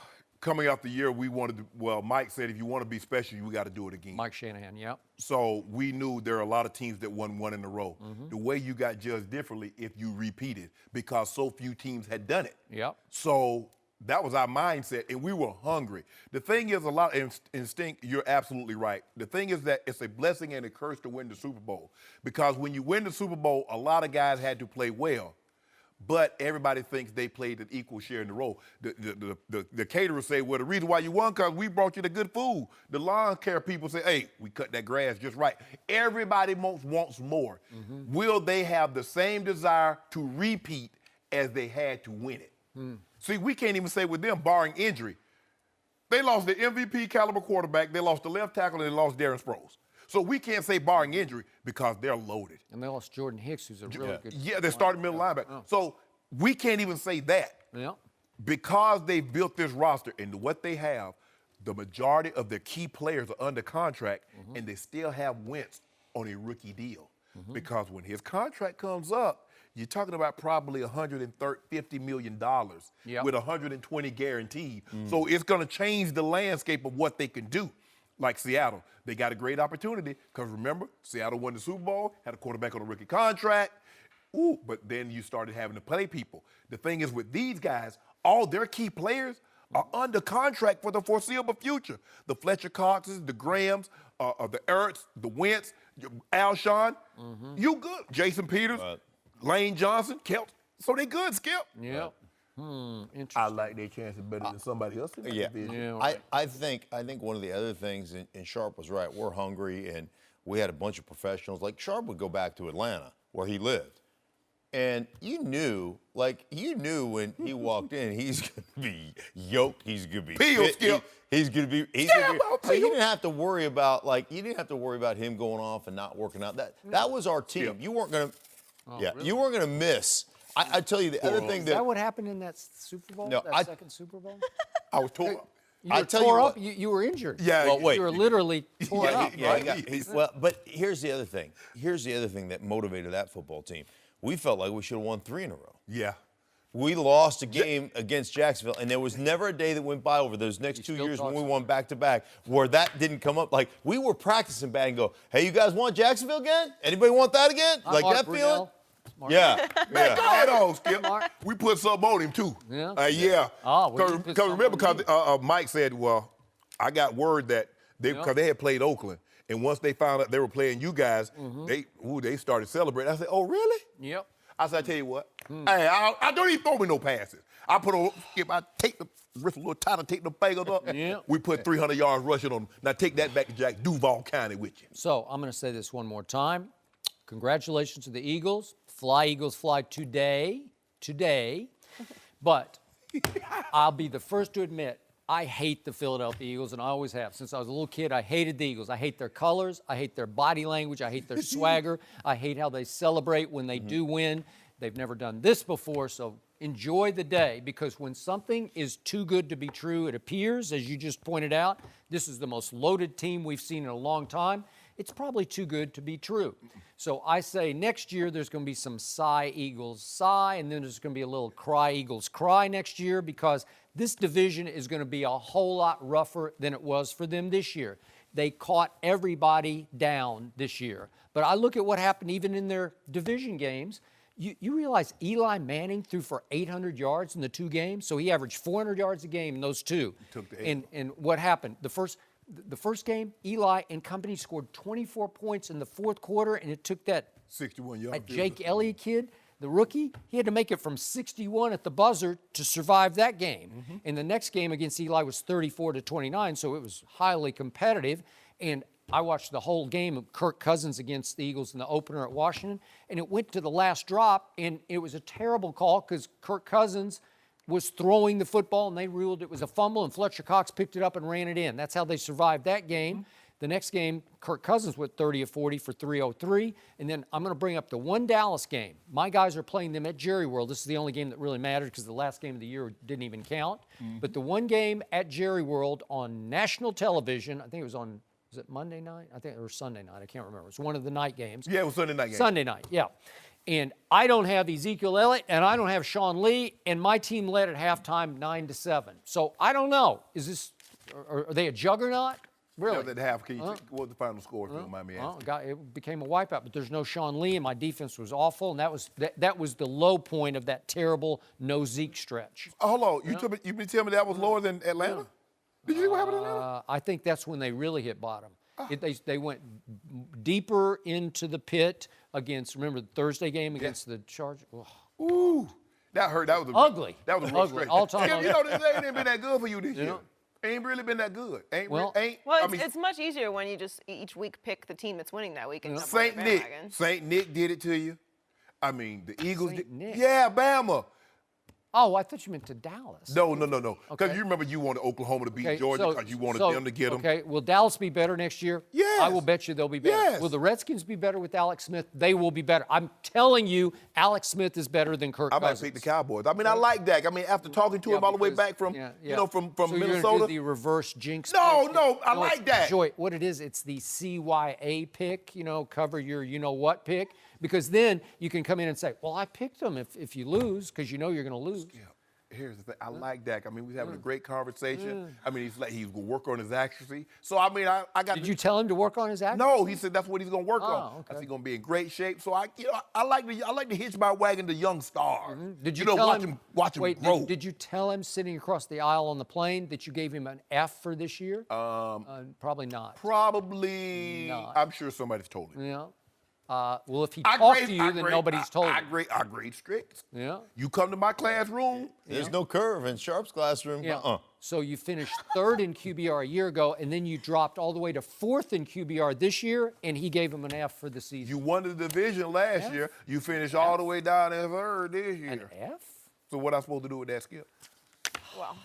coming out the year, we wanted to, well, Mike said if you want to be special, you got to do it again. Mike Shanahan, yeah. So we knew there are a lot of teams that won one in a row. The way you got judged differently if you repeated because so few teams had done it. Yep. So that was our mindset, and we were hungry. The thing is, a lot of instinct, you're absolutely right. The thing is that it's a blessing and a curse to win the Super Bowl because when you win the Super Bowl, a lot of guys had to play well, but everybody thinks they played an equal share in the role. The caterers say, well, the reason why you won because we brought you the good food. The lawn care people say, hey, we cut that grass just right. Everybody wants more. Will they have the same desire to repeat as they had to win it? See, we can't even say with them, barring injury. They lost the MVP caliber quarterback, they lost the left tackle, and they lost Darren Sproles. So we can't say barring injury because they're loaded. And they lost Jordan Hicks, who's a really good. Yeah, they started middle linebacker. Oh. So we can't even say that. Yeah. Because they built this roster and what they have, the majority of their key players are under contract, and they still have Wentz on a rookie deal. Because when his contract comes up, you're talking about probably $150 million with 120 guaranteed. So it's going to change the landscape of what they can do. Like Seattle, they got a great opportunity because remember, Seattle won the Super Bowl, had a quarterback on a rookie contract. Ooh, but then you started having to play people. The thing is with these guys, all their key players are under contract for the foreseeable future. The Fletcher Coxes, the Grahams, the Ertz, the Wentz, Alshon, you good. Jason Peters, Lane Johnson, Kelt. So they good, Skip. Yeah. Interesting. I like their chances better than somebody else in that division. Yeah, right. I think one of the other things, and Sharpe was right, we're hungry, and we had a bunch of professionals. Like Sharpe would go back to Atlanta, where he lived. And you knew when he walked in, he's going to be yoked. He's going to be Peel, fit. Skip. He's going to be. So you didn't have to worry about him going off and not working out. That was our team. Skip. You weren't going to. Really? You weren't going to miss. I tell you the other thing Is that what happened in that Super Bowl? No, that second Super Bowl? I was tore up. You were tell you tore what. up. You were injured. Yeah. Well, wait. You were literally tore up. Well, but here's the other thing. Here's the other thing that motivated that football team. We felt like we should have won 3 in a row. Yeah. We lost a game against Jacksonville, and there was never a day that went by over those next 2 still years when talk we won back-to-back where that didn't come up. Like, we were practicing bad and go, hey, you guys want Jacksonville again? Anybody want that again? I'm Like Mark that Brunell. feeling? Mark. Yeah. Man, go ahead on, Skip. Mark. We put something on him, too. Yeah? Yeah. Oh, well, you put Because remember, something on because Mike said, well, I got word that because they had played Oakland, and once they found out they were playing you guys, they started celebrating. I said, oh, really? Yep. I said, I tell you what, hey, I don't even throw me no passes. I put on, Skip, I take the wrist a little tighter, take the fingers up. Yeah. We put 300 yards rushing on them. Now take that back to Jack Duval County with you. So I'm going to say this one more time. Congratulations to the Eagles. Fly, Eagles, fly today. But I'll be the first to admit, I hate the Philadelphia Eagles, and I always have. Since I was a little kid, I hated the Eagles. I hate their colors. I hate their body language. I hate their swagger. I hate how they celebrate when they do win. They've never done this before, so enjoy the day, because when something is too good to be true, it appears, as you just pointed out, this is the most loaded team we've seen in a long time. It's probably too good to be true. So I say next year there's going to be some sigh Eagles sigh, and then there's going to be a little cry Eagles cry next year, because this division is going to be a whole lot rougher than it was for them this year. They caught everybody down this year. But I look at what happened even in their division games. You realize Eli Manning threw for 800 yards in the 2 games, so he averaged 400 yards a game in those 2. And what happened? The first game, Eli and company scored 24 points in the 4th quarter, and it took that 61 yards. that Jake Elliott kid, the rookie, he had to make it from 61 at the buzzer to survive that game. And the next game against Eli was 34-29, so it was highly competitive. And I watched the whole game of Kirk Cousins against the Eagles in the opener at Washington, and it went to the last drop, and it was a terrible call because Kirk Cousins was throwing the football, and they ruled it was a fumble, and Fletcher Cox picked it up and ran it in. That's how they survived that game. The next game, Kirk Cousins went 30 of 40 for 303. And then I'm going to bring up the one Dallas game. My guys are playing them at Jerry World. This is the only game that really mattered because the last game of the year didn't even count. But the one game at Jerry World on national television, I think it was on, was it Monday night? I think it was Sunday night. I can't remember. It was one of the night games. Yeah, it was Sunday night game. Sunday night, yeah. And I don't have Ezekiel Elliott, and I don't have Sean Lee, and my team led at halftime 9-7. So I don't know. Is this, are they a juggernaut? Really? That half. Can you check what was the final score? If you don't mind me asking. It became a wipeout, but there's no Sean Lee, and my defense was awful, and that was the low point of that terrible no Zeke stretch. Hold on. You been telling me that was lower than Atlanta? Did you see what happened in Atlanta? I think that's when they really hit bottom. They went deeper into the pit against, remember the Thursday game against the Chargers? Ooh. That hurt. That was Ugly. That was a real Ugly. stretch. All-time You know, this ain't been that good for you this year. Ain't really been that good. Well, it's much easier when you just each week pick the team that's winning that week. And St. Nick did it to you. I mean, the Eagles St. Nick. Yeah, Bama. Oh, I thought you meant to Dallas. No. Because you remember you wanted Oklahoma to beat Georgia because you wanted them to get them. Okay, will Dallas be better next year? Yes. I will bet you they'll be better. Yes. Will the Redskins be better with Alex Smith? They will be better. I'm telling you, Alex Smith is better than Kirk Cousins. I might pick the Cowboys. I mean, I like Dak. I mean, after talking to him all the way back from, from so Minnesota. You're gonna do the reverse jinx. No, I like that. Joy, what it is, it's the CYA pick, cover your you-know-what pick, because then you can come in and say, well, I picked them if you lose, because you know you're going to lose. Yeah. Here's the thing. I like Dak. I mean, we was having a great conversation. I mean, he's going to work on his accuracy. So, I mean, I got. Did you tell him to work on his accuracy? No, he said that's what he's going to work on. Okay. I think he's going to be in great shape. So, I like to hitch my wagon to young stars. Did you watch him grow. Did you tell him sitting across the aisle on the plane that you gave him an F for this year? Probably not. Probably not. I'm sure somebody's told him. Yeah. Well, if he talked to you, then nobody's told him. I grade strict. Yeah. You come to my classroom. There's no curve in Sharpe's classroom. Yeah. So you finished third in QBR a year ago, and then you dropped all the way to fourth in QBR this year, and he gave him an F for the season. You won the division last year. You finished all the way down in third this year. An F? So what am I supposed to do with that, Skip? Well,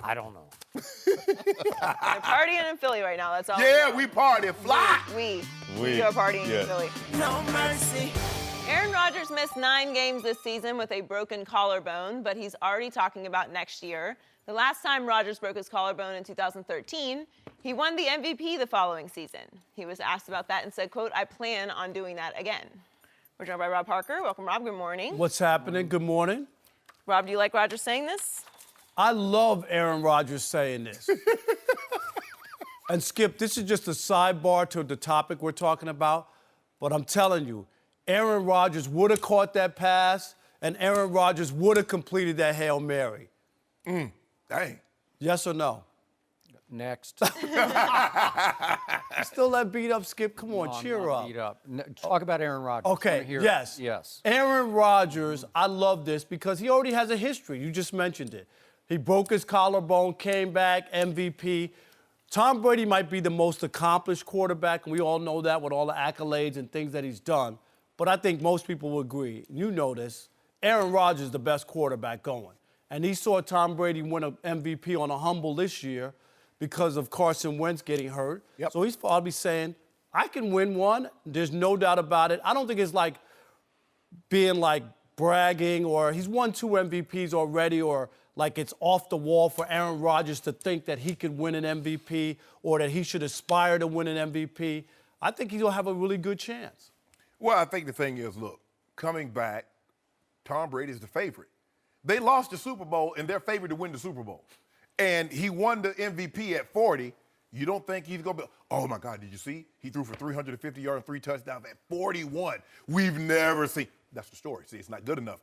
I don't know. they're partying in Philly right now. That's all. Yeah, we party. Fly. We go partying in Philly. No mercy. Aaron Rodgers missed 9 games this season with a broken collarbone, but he's already talking about next year. The last time Rodgers broke his collarbone in 2013, he won the MVP the following season. He was asked about that and said, quote, "I plan on doing that again." We're joined by Rob Parker. Welcome, Rob. Good morning. What's happening? Good morning. Rob, do you like Rodgers saying this? I love Aaron Rodgers saying this. And Skip, this is just a sidebar to the topic we're talking about, but I'm telling you, Aaron Rodgers would have caught that pass, and Aaron Rodgers would have completed that Hail Mary. Dang. Yes or no? Next. Still that beat up, Skip? Come on, cheer up. Beat up. Talk about Aaron Rodgers. Okay, yes. Yes. Aaron Rodgers, I love this because he already has a history. You just mentioned it. He broke his collarbone, came back, MVP. Tom Brady might be the most accomplished quarterback, and we all know that with all the accolades and things that he's done. But I think most people will agree. You know this. Aaron Rodgers is the best quarterback going. And he saw Tom Brady win an MVP on a humble this year because of Carson Wentz getting hurt. Yep. So he's probably saying, I can win one. There's no doubt about it. I don't think it's like being like bragging or he's won 2 MVPs already or like it's off the wall for Aaron Rodgers to think that he could win an MVP or that he should aspire to win an MVP. I think he'll have a really good chance. Well, I think the thing is, look, coming back, Tom Brady's the favorite. They lost the Super Bowl, and they're favored to win the Super Bowl. And he won the MVP at 40. You don't think he's going to be, oh, my God, did you see? He threw for 350 yards and 3 touchdowns at 41. We've never seen. That's the story. See, it's not good enough,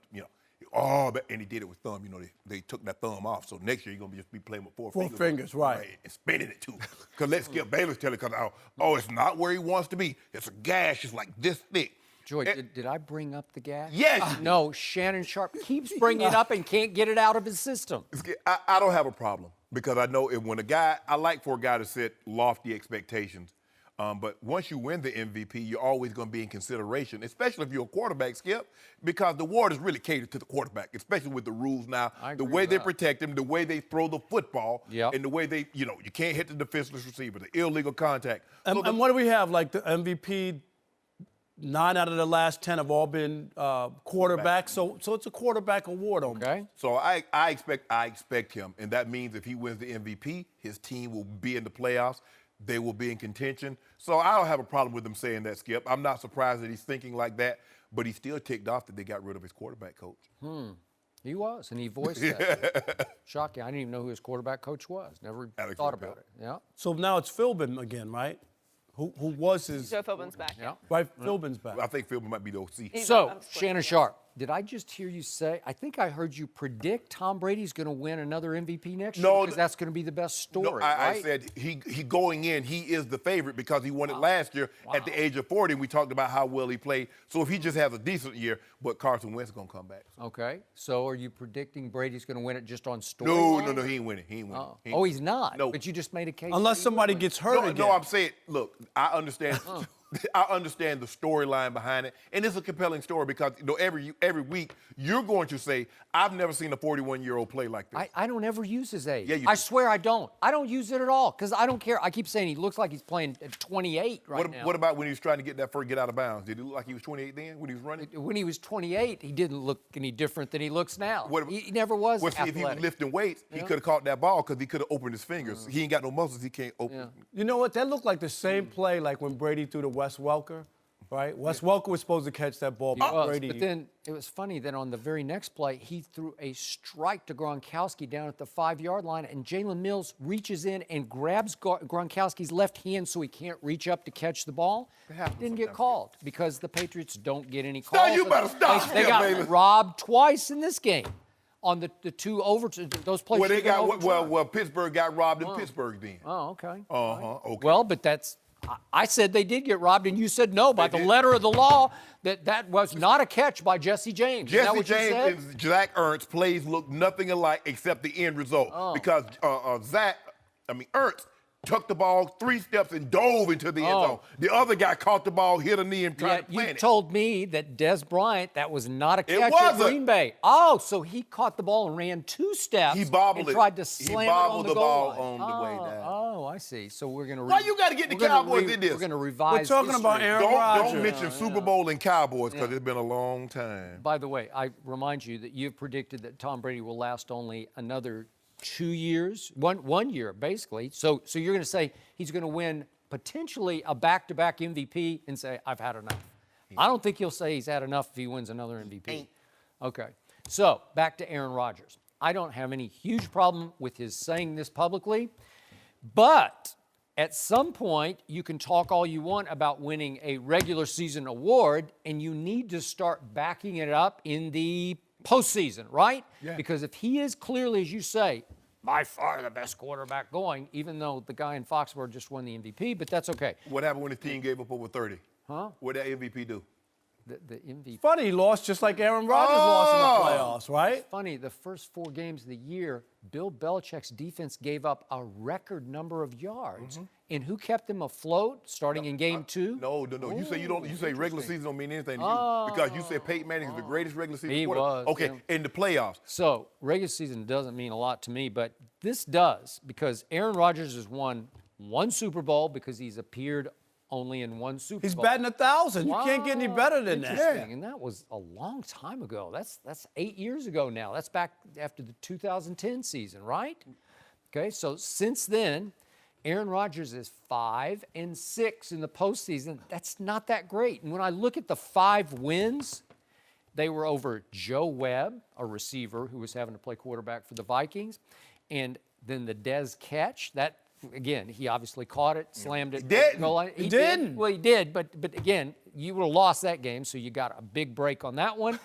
Oh, and he did it with thumb. They took that thumb off. So next year, you're going to just be playing with 4 fingers. 4 fingers, right. And spinning it, too. Because let's get Bayless tell it, because, it's not where he wants to be. It's a gash. It's like this thick. Joy, did I bring up the gas? Yes. No, Shannon Sharpe keeps bringing it up and can't get it out of his system. I don't have a problem because I know when I like for a guy to set lofty expectations. But once you win the MVP, you're always going to be in consideration, especially if you're a quarterback, Skip, because the award is really catered to the quarterback, especially with the rules now, the way they protect him, the way they throw the football, and the way they, you can't hit the defenseless receiver, the illegal contact. And what do we have? Like the MVP, 9 out of the last 10 have all been quarterbacks. So it's a quarterback award on me. So I expect him, and that means if he wins the MVP, his team will be in the playoffs. They will be in contention. So I don't have a problem with him saying that, Skip. I'm not surprised that he's thinking like that, but he's still ticked off that they got rid of his quarterback coach. He was, and he voiced that. Shocking. I didn't even know who his quarterback coach was. Never thought about it. Yeah. So now it's Philbin again, right? Who was his? Joe Philbin's back. Yeah. Right, Philbin's back. I think Philbin might be the OC. So, Shannon Sharpe, did I just hear you say, I think I heard you predict Tom Brady's going to win another MVP next year? Because that's going to be the best story, No, I said he going in, he is the favorite because he won it last year at the age of 40, and we talked about how well he played. So if he just has a decent year, but Carson Wentz is going to come back. Okay. So are you predicting Brady's going to win it just on story? No, he ain't winning. He ain't winning. Oh, he's not? No. But you just made a case. Unless somebody gets hurt again. No, I'm saying, look, I understand. I understand the storyline behind it, and it's a compelling story because every week you're going to say, "I've never seen a 41-year-old play like this." I don't ever use his age. Yeah, you I do. swear I don't. I don't use it at all because I don't care. I keep saying he looks like he's playing at 28 now. What about when he was trying to get that first get out of bounds? Did he look like he was 28 then when he was running? When he was 28, he didn't look any different than he looks now. He never was athletic. If he was lifting weights, he could have caught that ball because he could have opened his fingers. He ain't got no muscles. He can't open. You know what? That looked like the same play like when Brady threw to Wes Welker. Right? Wes Welker was supposed to catch that ball. Brady. But then it was funny that on the very next play, he threw a strike to Gronkowski down at the 5-yard line, and Jalen Mills reaches in and grabs Gronkowski's left hand so he can't reach up to catch the ball. Didn't get called because the Patriots don't get any calls. No, you better stop. They got robbed twice in this game on the two those plays. Well, Pittsburgh got robbed in Pittsburgh then. Oh, okay. Okay. Well, but that's. I said they did get robbed, and you said no. By the letter of the law, that was not a catch by Jesse James. Jesse James and Zach Ertz plays look nothing alike except the end result. Because Ertz took the ball 3 steps and dove into the end zone. The other guy caught the ball, hit a knee, and tried to plant it. You told me that Des Bryant, that was not a catch wasn't. at Green Bay. Oh, so he caught the ball and ran 2 steps He bobbled and it. tried to slam he bobbled it on the ball goal line. on the way down. Oh, I see. So we're going to Why you got to get the Cowboys in this? We're going to revise We're talking about history. Aaron Rodgers. Don't mention Super Bowl and Cowboys because it's been a long time. By the way, I remind you that you've predicted that Tom Brady will last only another 2 years, one year basically. So you're going to say he's going to win potentially a back-to-back MVP and say, I've had enough. I don't think he'll say he's had enough if he wins another MVP. Okay. So back to Aaron Rodgers. I don't have any huge problem with his saying this publicly, but at some point you can talk all you want about winning a regular season award, and you need to start backing it up in the postseason, right? Yeah. Because if he is clearly, as you say, by far the best quarterback going, even though the guy in Foxborough just won the MVP, but that's okay. What happened when his team gave up over 30? Huh? What did that MVP do? The MVP. Funny, he lost just like Aaron Rodgers lost in the playoffs, right? It's funny, the first 4 games of the year, Bill Belichick's defense gave up a record number of yards. And who kept them afloat starting in game 2? No. You say you say regular season don't mean anything to you because you said Peyton Manning is the greatest regular season quarterback. Okay, in the playoffs. So regular season doesn't mean a lot to me, but this does because Aaron Rodgers has won 1 Super Bowl because he's appeared only in 1 Super Bowl. He's batting 1,000. You can't get any better than that. Interesting. And that was a long time ago. That's 8 years ago now. That's back after the 2010 season, right? Okay, so since then, Aaron Rodgers is 5-6 in the postseason. That's not that great. And when I look at the 5 wins, they were over Joe Webb, a receiver who was having to play quarterback for the Vikings, and then the Dez catch. That again, he obviously caught it, slammed it. He didn't. Well, he did, but again, you would have lost that game, so you got a big break on that one.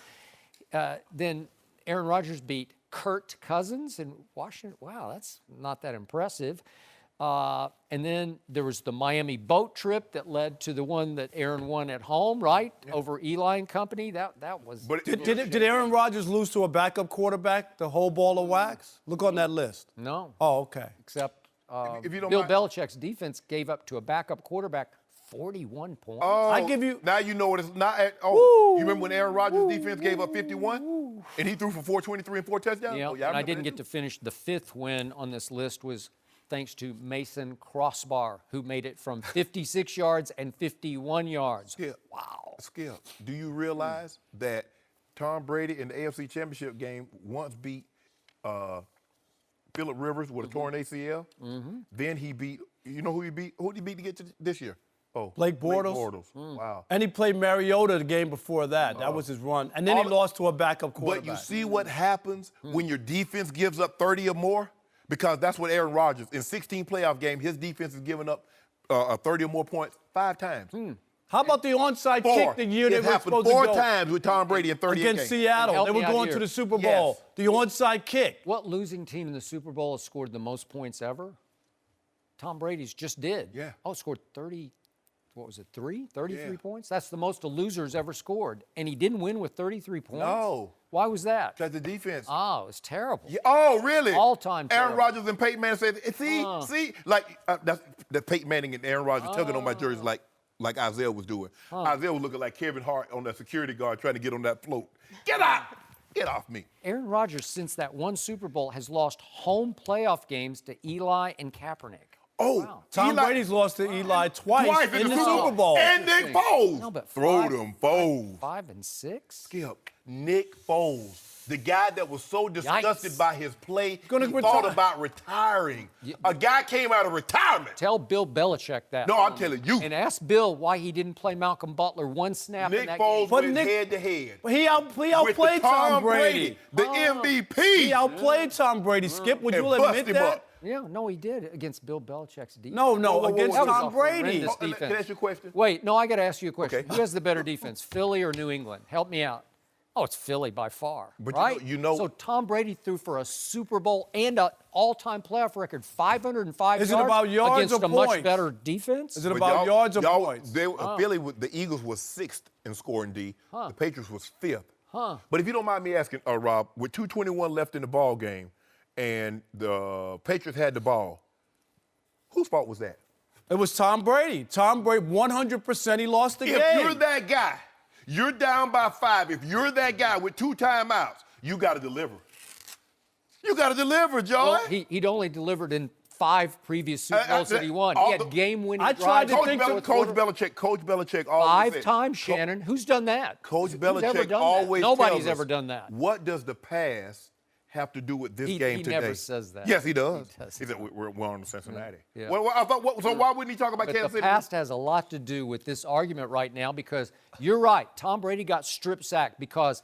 Then Aaron Rodgers beat Kirk Cousins in Washington. Wow, that's not that impressive. And then there was the Miami boat trip that led to the one that Aaron won at home, right? Yeah. Over Eli and company. That was. But did Aaron Rodgers lose to a backup quarterback, the whole ball of wax? Look on that list. No. Oh, okay. Except if you don't Bill mind. Belichick's defense gave up to a backup quarterback 41 points. Oh, I give you. Now you know what it's not at. Oh, you remember when Aaron Rodgers' defense gave up 51 and he threw for 423 and 4 touchdowns? Yeah, Oh, and I remember didn't that get too. to finish. The 5th win on this list was thanks to Mason Crossbar, who made it from 56 yards and 51 yards. Skip. Wow. Skip, do you realize that Tom Brady in the AFC Championship game once beat Phillip Rivers with a torn ACL? Then he beat, you know who he beat? Who did he beat to get to this year? Oh, Blake Bortles. Wow. And he played Mariota the game before that. That was his run. And then he lost to a backup quarterback. But you see what happens when your defense gives up 30 or more? Because that's what Aaron Rodgers, in 16 playoff games, his defense is giving up 30 or more points 5 times. How about the onside 4. kick the year they It were happened supposed to 4 go times with Tom Brady in 38 against games. Seattle? Help They me were out going here. to the Super Yes. Bowl. The onside kick. What losing team in the Super Bowl has scored the most points ever? Tom Brady's just did. Yeah. Oh, scored 30, what was it, 33 points? That's the most a loser's ever scored. And he didn't win with 33 points? No. Why was that? Because the defense. Oh, it was terrible. Yeah, oh, really? All-time Aaron terrible. Rodgers and Peyton Manning said, see, like that's the Peyton Manning and Aaron Rodgers tugging on my jersey like Isaiah was doing. Isaiah was looking like Kevin Hart on that security guard trying to get on that float. Get out! Get off me. Aaron Rodgers, since that one Super Bowl, has lost home playoff games to Eli and Kaepernick. Oh, Wow. Tom Eli- Brady's lost to Eli twice in the Super Bowl. And Nick Foles. No, but Throw five- them Foles. 5 and 6? Skip. Nick Foles, the guy that was so disgusted Yikes. by his play, Gonna he thought retire. about retiring. A guy came out of retirement. Tell Bill Belichick that. No, I'm telling you. And ask Bill why he didn't play Malcolm Butler one snap in Nick that Foles game. But went Nick- head to head. He with outplayed the Tom Brady. the He MVP. outplayed Tom Brady. Skip, would And you bust admit him that? up. Yeah, no, he did against Bill Belichick's defense. No, whoa, against whoa. That was Tom a Brady. horrendous Can I defense. ask you a question? Wait, no, I got to ask you a question. Okay. Who has the better defense, Philly or New England? Help me out. Oh, it's Philly by far, But right? you know- So Tom Brady threw for a Super Bowl and an all-time playoff record, 505 Is it yards about yards against or a much points? better defense. Is it But about yards or y'all- points? Philly, the Eagles was 6th in scoring D. The Patriots was 5th. But if you don't mind me asking, Rob, with 2:21 left in the ball game, and the Patriots had the ball, whose fault was that? It was Tom Brady. Tom Brady, 100% he lost the If game. you're that guy, you're down by 5. If you're that guy with 2 timeouts, you got to deliver. You got to deliver, Joy. Well, he'd only delivered in 5 previous Super Bowls that he won. He all had the- game-winning I tried drives. to Coach, think so. Coach Belichick always 5 said- times, Shannon. Who's done that? Coach Who's ever Belichick done always that? Nobody's tells us, ever done that. What does the pass have to do with this He game today? never says that. Yes, he does. He does. He said we're on to Cincinnati. Yeah. Well, I thought, so why wouldn't he talk about But Kansas the City? past has a lot to do with this argument right now because you're right. Tom Brady got strip sacked because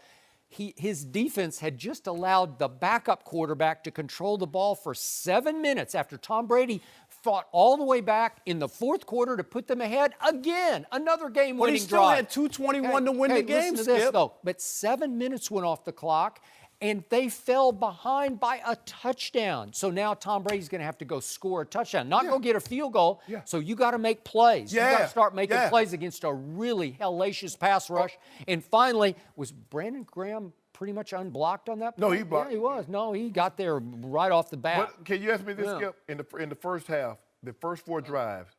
his defense had just allowed the backup quarterback to control the ball for 7 minutes after Tom Brady fought all the way back in the 4th quarter to put them ahead again. Another game-winning But he still drive. had 2:21 to win the game, Listen to this, Skip. though. But 7 minutes went off the clock, and they fell behind by a touchdown. So now Tom Brady's going to have to go score a touchdown, not go get a field goal. Yeah. So you got to make plays. You got Yeah. to start making Yeah. plays against a really hellacious pass rush. And finally, was Brandon Graham pretty much unblocked on that No, play? he blocked. Yeah, he was. No, he got there right off the bat. But can you ask me this, Yeah. Skip? In the first half, the first 4 drives,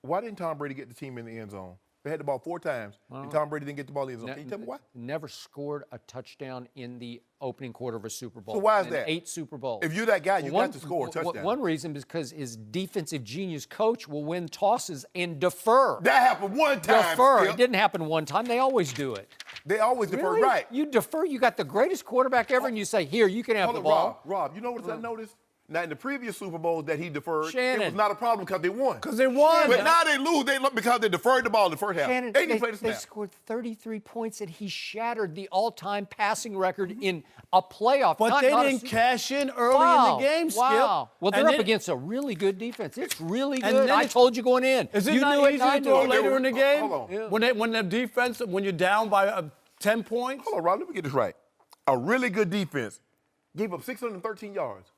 why didn't Tom Brady get the team in the end zone? They had the ball 4 times, and Tom Brady didn't get the ball in the end zone. Can you tell me why? Never scored a touchdown in the opening quarter of a Super Bowl. So why is in that? 8 Super Bowls. If you're that guy, you Well, got to score a touchdown. One reason is because his defensive genius coach will win tosses and defer. That happened one time. Defer. Skip. It didn't happen one time. They always do it. They always defer, Really? right? You defer. You got the greatest quarterback ever, and you say, "Here, you can have Hold the on, ball." Rob, you know what I noticed? Now, in the previous Super Bowls that he deferred, it Shannon. was not a problem because they won. Because they won. But now they lose because they deferred the ball in the first half. Shannon, they didn't play the they snap. scored 33 points, and he shattered the all-time passing record in a playoff. But not they a didn't Super- cash in early Wow. in the game, Skip. Wow. Well, they're And up then- against a really good defense. It's really And good. then I it's- told you going in. Is it you not knew it, easy and I to knew throw it. later in the game? Hold on. Yeah. When the defense, when you're down by 10 points? Hold on, Rob, let me get this right. A really good defense gave up 613 yards.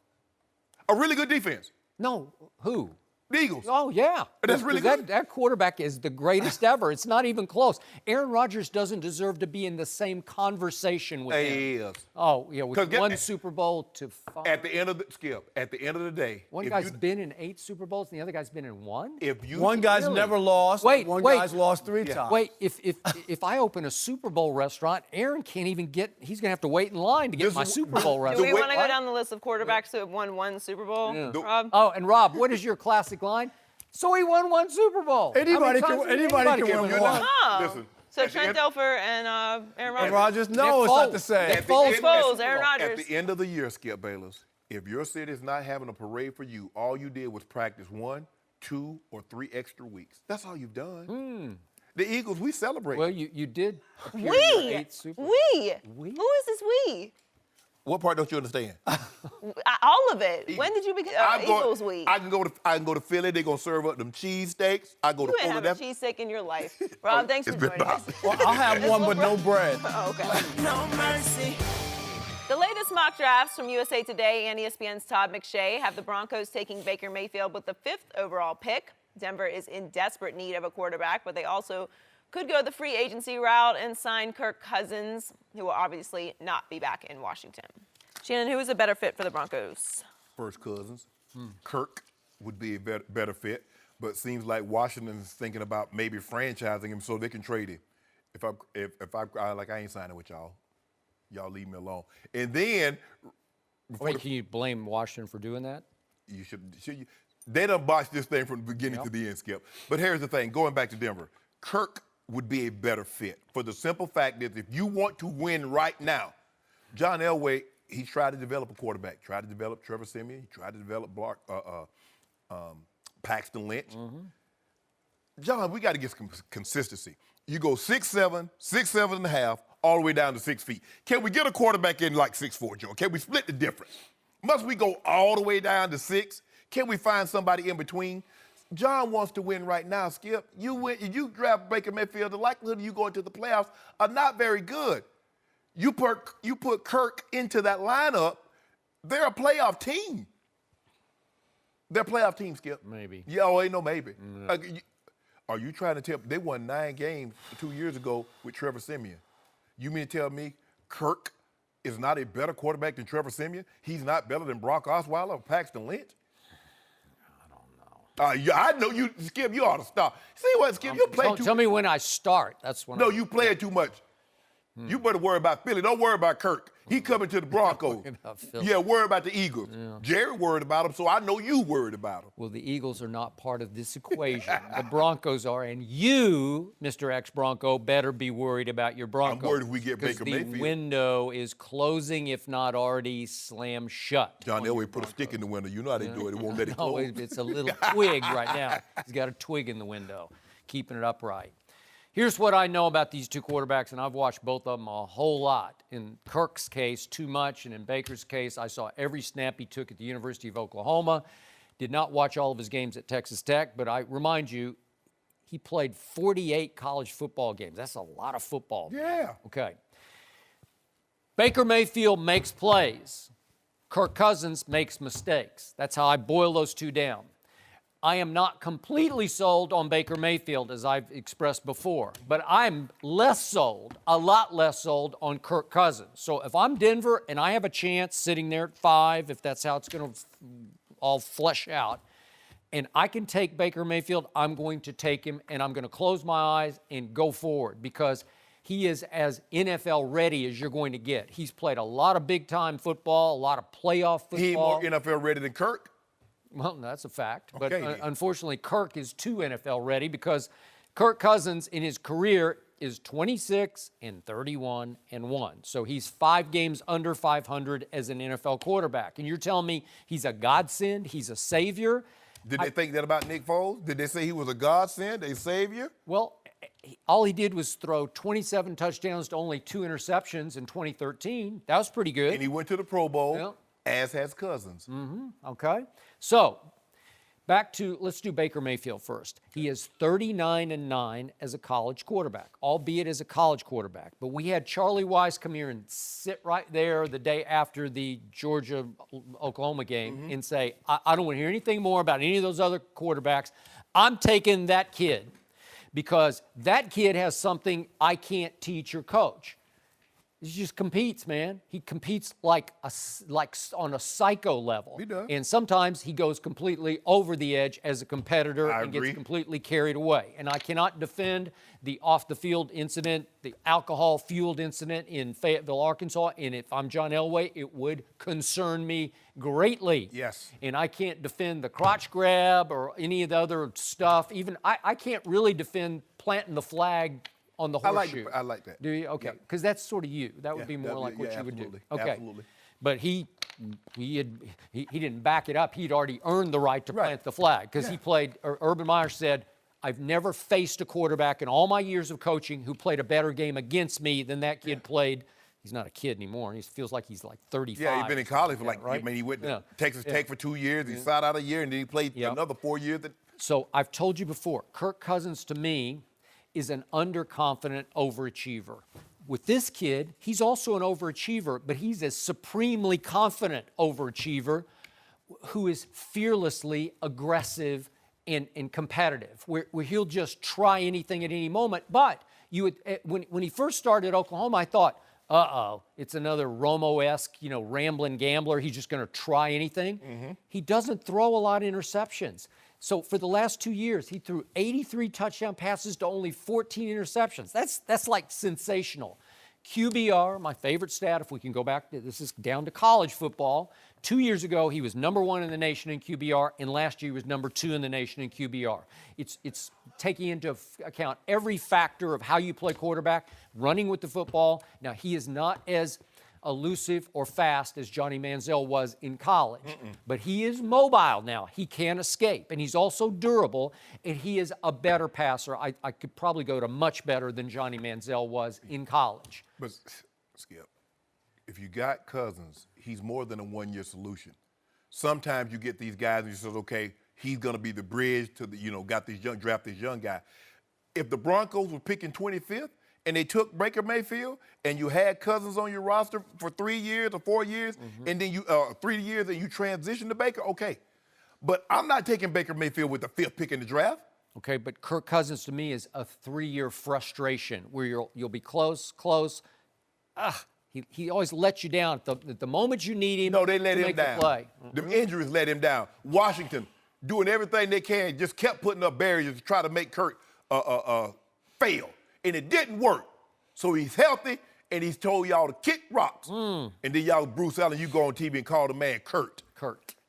A really good defense. No, who? The Eagles. Oh, yeah. That's really good. That quarterback is the greatest ever. It's not even close. Aaron Rodgers doesn't deserve to be in the same conversation with him. He is. Oh, yeah, with 'Cause one Super Bowl to 5. At the end of the day, One if guy's you- been in 8 Super Bowls, and the other guy's been in 1? One guy's never lost. Wait, one wait. guy's lost 3 times. Wait, if I open a Super Bowl restaurant, Aaron can't even get, he's going to have to wait in line to get This my is- Super Bowl Do restaurant. we want to go down the list of quarterbacks who have won 1 Super Bowl? Rob? Oh, and Rob, what is your classic line? So he won 1 Super Bowl. How many Anybody times can- did anybody can win win one? one. Oh. Listen. So at the Trent end- Dilfer and Aaron Rodgers. And Rodgers, no, Nick it's not Foles. the same. Nick At the Foles. end- Foles, Aaron Rodgers. At the end of the year, Skip Bayless, if your city's not having a parade for you, all you did was practice 1, 2, or 3 extra weeks. That's all you've done. The Eagles, we celebrate. Well, you did appear in We. your 8th Super Bowl. We. Who is this we? What part don't you understand? All of it. When did you become Eagles week? I can go to Philly. They're gonna serve up them cheesesteaks. I go You to ain't have a Philadelphia. cheesesteak in your life. Rob, thanks for It's been joining us. about- Well, I'll have one, but no bread. Oh, okay. No mercy. The latest mock drafts from USA Today and ESPN's Todd McShay have the Broncos taking Baker Mayfield with the 5th overall pick. Denver is in desperate need of a quarterback, but they also could go the free agency route and sign Kirk Cousins, who will obviously not be back in Washington. Shannon, who is a better fit for the Broncos? First cousins. Kirk would be a better fit, but seems like Washington's thinking about maybe franchising him so they can trade him. If I ain't signing with y'all. Y'all leave me alone. And then Wait, can you blame Washington for doing that? you should they done botched this thing from the beginning to the end, Skip. But here's the thing, going back to Denver, Kirk would be a better fit for the simple fact that if you want to win right now, John Elway, he tried to develop a quarterback, tried to develop Trevor Siemian, he tried to develop Paxton Lynch. John, we got to get some consistency. You go 6'7", 6'7 and a half, all the way down to 6 feet. Can we get a quarterback in like 6'4", Joe? Can we split the difference? Must we go all the way down to 6? Can we find somebody in between? John wants to win right now, Skip. You draft Baker Mayfield, the likelihood of you going to the playoffs are not very good. You put Kirk into that lineup, they're a playoff team. They're a playoff team, Skip. Maybe. Yeah, oh, ain't no maybe. Are you trying to tell they won 9 games 2 years ago with Trevor Siemian? You mean to tell me Kirk is not a better quarterback than Trevor Siemian? He's not better than Brock Osweiler or Paxton Lynch? I know you, Skip. You ought to stop. See what, Skip? You play Tell me when I start. That's when. No, you play it too much. You better worry about Philly. Don't worry about Kirk. He coming to the Broncos. about Philly. Yeah, worry about the Eagles. Jerry worried about him, so I know you worried about him. Well, the Eagles are not part of this equation. The Broncos are, and you, Mr. Ex-Bronco, better be worried about your Broncos. worried if we get 'cause Baker the Mayfield. window is closing, if not already slammed shut. John Elway put a stick in the window. You know how they do it. They won't let it No, close. it's a little twig right now. He's got a twig in the window, keeping it upright. Here's what I know about these two quarterbacks, and I've watched both of them a whole lot. In Kirk's case, too much, and in Baker's case, I saw every snap he took at the University of Oklahoma. Did not watch all of his games at Texas Tech, but I remind you, he played 48 college football games. That's a lot of football. Yeah. Okay. Baker Mayfield makes plays. Kirk Cousins makes mistakes. That's how I boil those two down. I am not completely sold on Baker Mayfield, as I've expressed before, but I'm less sold, a lot less sold on Kirk Cousins. So if I'm Denver and I have a chance sitting there at 5, if that's how it's going to all flesh out, and I can take Baker Mayfield, I'm going to take him, and I'm going to close my eyes and go forward because he is as NFL ready as you're going to get. He's played a lot of big-time football, a lot of playoff football. He ain't more NFL ready than Kirk. Well, that's a fact. But Okay. Unfortunately, Kirk is too NFL ready because Kirk Cousins in his career is 26 and 31 and 1. So he's 5 games under 500 as an NFL quarterback. And you're telling me he's a godsend, he's a savior? Did they think that about Nick Foles? Did they say he was a godsend, a savior? Well, all he did was throw 27 touchdowns to only 2 interceptions in 2013. That was pretty good. And he went to the Pro Bowl, Yeah. as has Cousins. Okay. So, Back to, let's do Baker Mayfield first. He is 39-9 as a college quarterback, albeit as a college quarterback. But we had Charlie Weiss come here and sit right there the day after the Georgia-Oklahoma game and say, I don't want to hear anything more about any of those other quarterbacks. I'm taking that kid because that kid has something I can't teach or coach. He just competes, man. He competes like on a psycho level. He does. And sometimes he goes completely over the edge as a competitor I and agree. gets completely carried away. And I cannot defend the off-the-field incident, the alcohol-fueled incident in Fayetteville, Arkansas. And if I'm John Elway, it would concern me greatly. Yes. And I can't defend the crotch grab or any of the other stuff. Even I can't really defend planting the flag on the horseshoe. I like that. Do you? Okay. Yep. Because that's sort of you. That would Yeah, be more that- like what yeah, you would do. absolutely. Okay. Absolutely. But he didn't back it up. He'd already earned the right to plant the flag because he played. Urban Meyer said, "I've never faced a quarterback in all my years of coaching who played a better game against me than that kid played." He's not a kid anymore. He feels like he's like 35. Yeah, he's been in college for right? I mean, he went to Yeah. Texas Tech for 2 years. He sat out a year, and then he played Yep. another 4 years. So I've told you before, Kirk Cousins to me is an underconfident overachiever. With this kid, he's also an overachiever, but he's a supremely confident overachiever who is fearlessly aggressive and competitive, where he'll just try anything at any moment. But when he first started at Oklahoma, I thought, it's another Romo-esque, rambling gambler. He's just going to try anything. He doesn't throw a lot of interceptions. So for the last 2 years, he threw 83 touchdown passes to only 14 interceptions. That's like sensational. QBR, my favorite stat, if we can go back, this is down to college football. 2 years ago, he was #1 in the nation in QBR, and last year he was #2 in the nation in QBR. It's taking into account every factor of how you play quarterback, running with the football. Now, he is not as elusive or fast as Johnny Manziel was in college, but he is mobile now. He can escape, and he's also durable, and he is a better passer. I could probably go to much better than Johnny Manziel was in college. But, Skip, if you got Cousins, he's more than a one-year solution. Sometimes you get these guys and you say, okay, he's going to be the bridge to the, draft this young guy. If the Broncos were picking 25th, and they took Baker Mayfield, and you had Cousins on your roster for 3 years or 4 years, and then 3 years, and you transition to Baker, okay. But I'm not taking Baker Mayfield with the 5th pick in the draft. Okay, but Kirk Cousins to me is a 3-year frustration where you'll be close. He always lets you down at the moment you need him. No, they let to him make the down. play. The injuries let him down. Washington doing everything they can, just kept putting up barriers to try to make Kirk fail. And it didn't work. So he's healthy, and he's told y'all to kick rocks. And then y'all, Bruce Allen, you go on TV and call the man Kurt.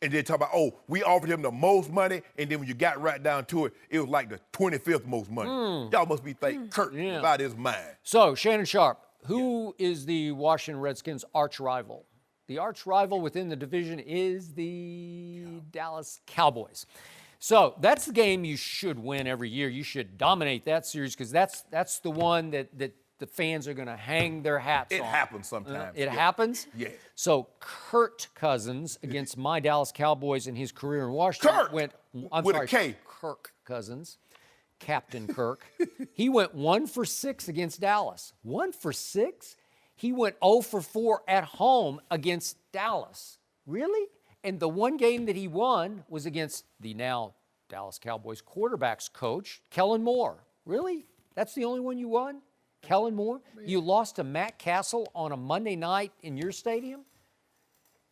And then talk about, we offered him the most money, and then when you got right down to it, it was like the 25th most money. Y'all must be thinking Kurt is out his mind. So, Shannon Sharpe, who is the Washington Redskins' arch rival? The arch rival within the division is the Dallas Cowboys. So that's the game you should win every year. You should dominate that series because that's the one that the fans are going to hang their hats on. It happens sometimes. It happens? Yeah. So Kirk Cousins against my Dallas Cowboys in his career in Washington Kirk! I'm With sorry, a K. Kirk Cousins, Captain Kirk. He went 1 for 6 against Dallas. 1 for 6? He went 0 for 4 at home against Dallas. Really? And the one game that he won was against the now Dallas Cowboys quarterbacks coach, Kellen Moore. Really? That's the only one you won? Kellen Moore? You lost to Matt Castle on a Monday night in your stadium?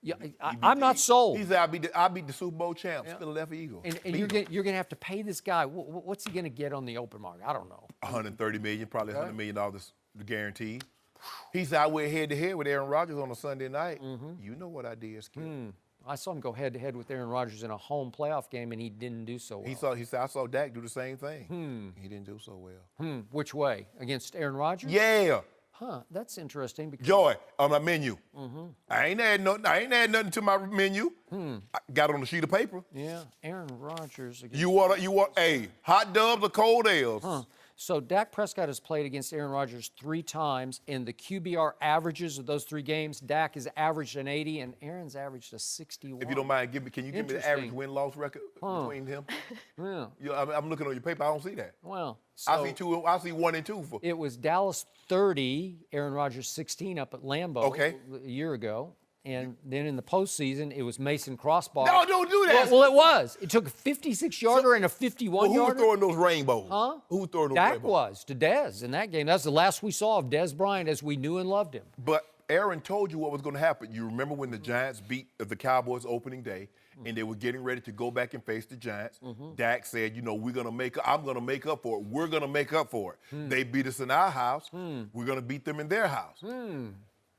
Yeah, I'm not sold. He said, I'll be the Super Bowl champ, Philadelphia Eagles. And you're going to have to pay this guy. What's he going to get on the open market? I don't know. $130 million, probably $100 million guaranteed. He said, I went head-to-head with Aaron Rodgers on a Sunday night. You know what I did, Skip. I saw him go head-to-head with Aaron Rodgers in a home playoff game, and he didn't do so well. He said, I saw Dak do the same thing. He didn't do so well. Which way? Against Aaron Rodgers? Yeah. Huh, that's interesting. Because Joy, on my menu. I ain't add nothing to my menu. I got it on a sheet of paper. Yeah, Aaron Rodgers against... You want hot dogs or cold ales? So Dak Prescott has played against Aaron Rodgers 3 times. In the QBR averages of those 3 games, Dak has averaged an 80 and Aaron's averaged a 61. If you don't mind, can you give me the average win-loss record between them? Yeah. I'm looking on your paper. I don't see that. Well, I see 1 and 2 for. It was Dallas 30, Aaron Rodgers 16 up at Lambeau a year ago. And then in the postseason, it was Mason Crossbar. No, don't do that. Well, it was. It took a 56-yarder and a 51-yarder. Well, who was throwing those rainbows? Huh? Who was throwing those Dak rainbows? was to Dez in that game. That's the last we saw of Dez Bryant as we knew and loved him. But Aaron told you what was going to happen. You remember when the Giants beat the Cowboys opening day, and they were getting ready to go back and face the Giants. Dak said, I'm going to make up for it. We're going to make up for it. They beat us in our house. We're going to beat them in their house.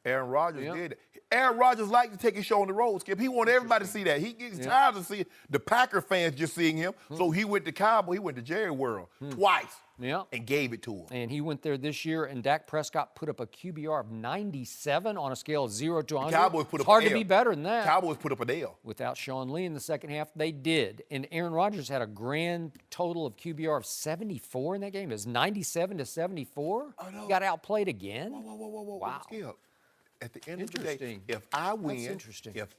Aaron Rodgers did it. Aaron Rodgers liked to take his show on the road, Skip. He wanted everybody to see that. He gets tired of seeing the Packer fans just seeing him. So he went to Cowboy. He went to Jerry World twice and gave it to him. And he went there this year, and Dak Prescott put up a QBR of 97 on a scale of 0 to 100. Cowboys put up it's hard an to L. be better than that. Cowboys put up an L. Without Sean Lee in the second half, they did. And Aaron Rodgers had a grand total of QBR of 74 in that game. It was 97 to 74. Oh, no. He got outplayed again. Whoa. Wow. Skip. At the end of the day, Interesting. if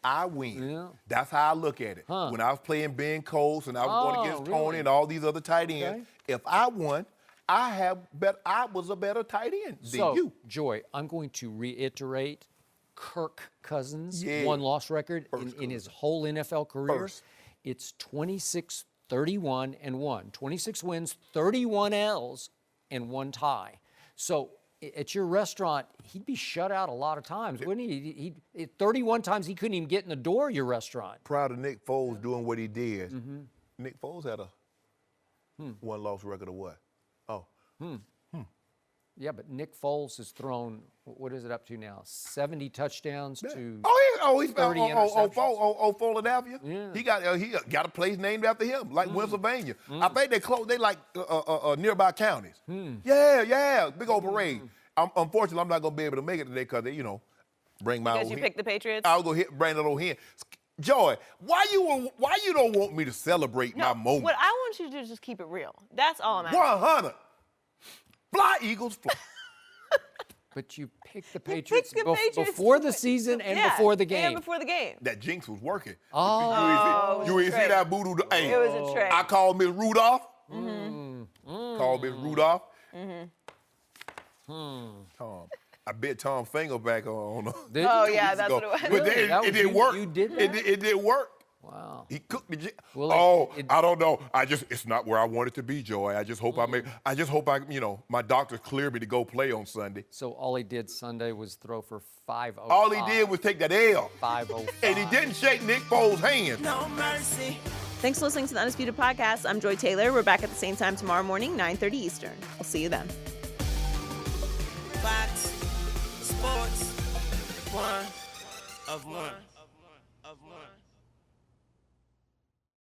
I win, Yeah. that's how I look at it. Huh. When I was playing Ben Coles and I was going against Tony really? and all these other tight ends, if I won, I was a better tight end than you. Joy, I'm going to reiterate Kirk Cousins' Yeah. one-loss record in his whole NFL career. First. It's 26-31-1. 26 wins, 31 L's, and 1 tie. So at your restaurant, he'd be shut out a lot of times, wouldn't he? 31 times he couldn't even get in the door of your restaurant. Proud of Nick Foles doing what he did. Nick Foles had a one-loss record of what? Yeah, but Nick Foles has thrown, what is it up to now? 70 touchdowns to He's 30 interceptions. Philadelphia. Yeah. He got a place named after him, like Pennsylvania. I think they like nearby counties. Yeah, big old parade. Unfortunately, I'm not gonna be able to make it today because they, bring my. Because you picked the Patriots. I'll go bring that old hen. Joy, why you don't want me to celebrate my moment? What I want you to do is just keep it real. That's all I'm asking. 100. Fly, Eagles, fly. But you picked the picked Patriots, the Patriots before the season and before the game. And before the game. That jinx was working. Oh. You ain't see that voodoo. Hey, It was a trick. I called Miss Rudolph. Called Miss Rudolph. Tom. I bet Tom Finger back on. Did you? Oh, yeah, that's what it was. But it didn't work. You did that? It didn't work. Wow. He cooked the. Well, I don't know. It's not where I want it to be, Joy. I just hope my doctors clear me to go play on Sunday. So all he did Sunday was throw for 505. All he did was take that L. 505. And he didn't shake Nick Foles' hand. No mercy. Thanks for listening to the Undisputed Podcast. I'm Joy Taylor. We're back at the same time tomorrow morning, 9:30 Eastern. I'll see you then. Fox Sports 1 of 1.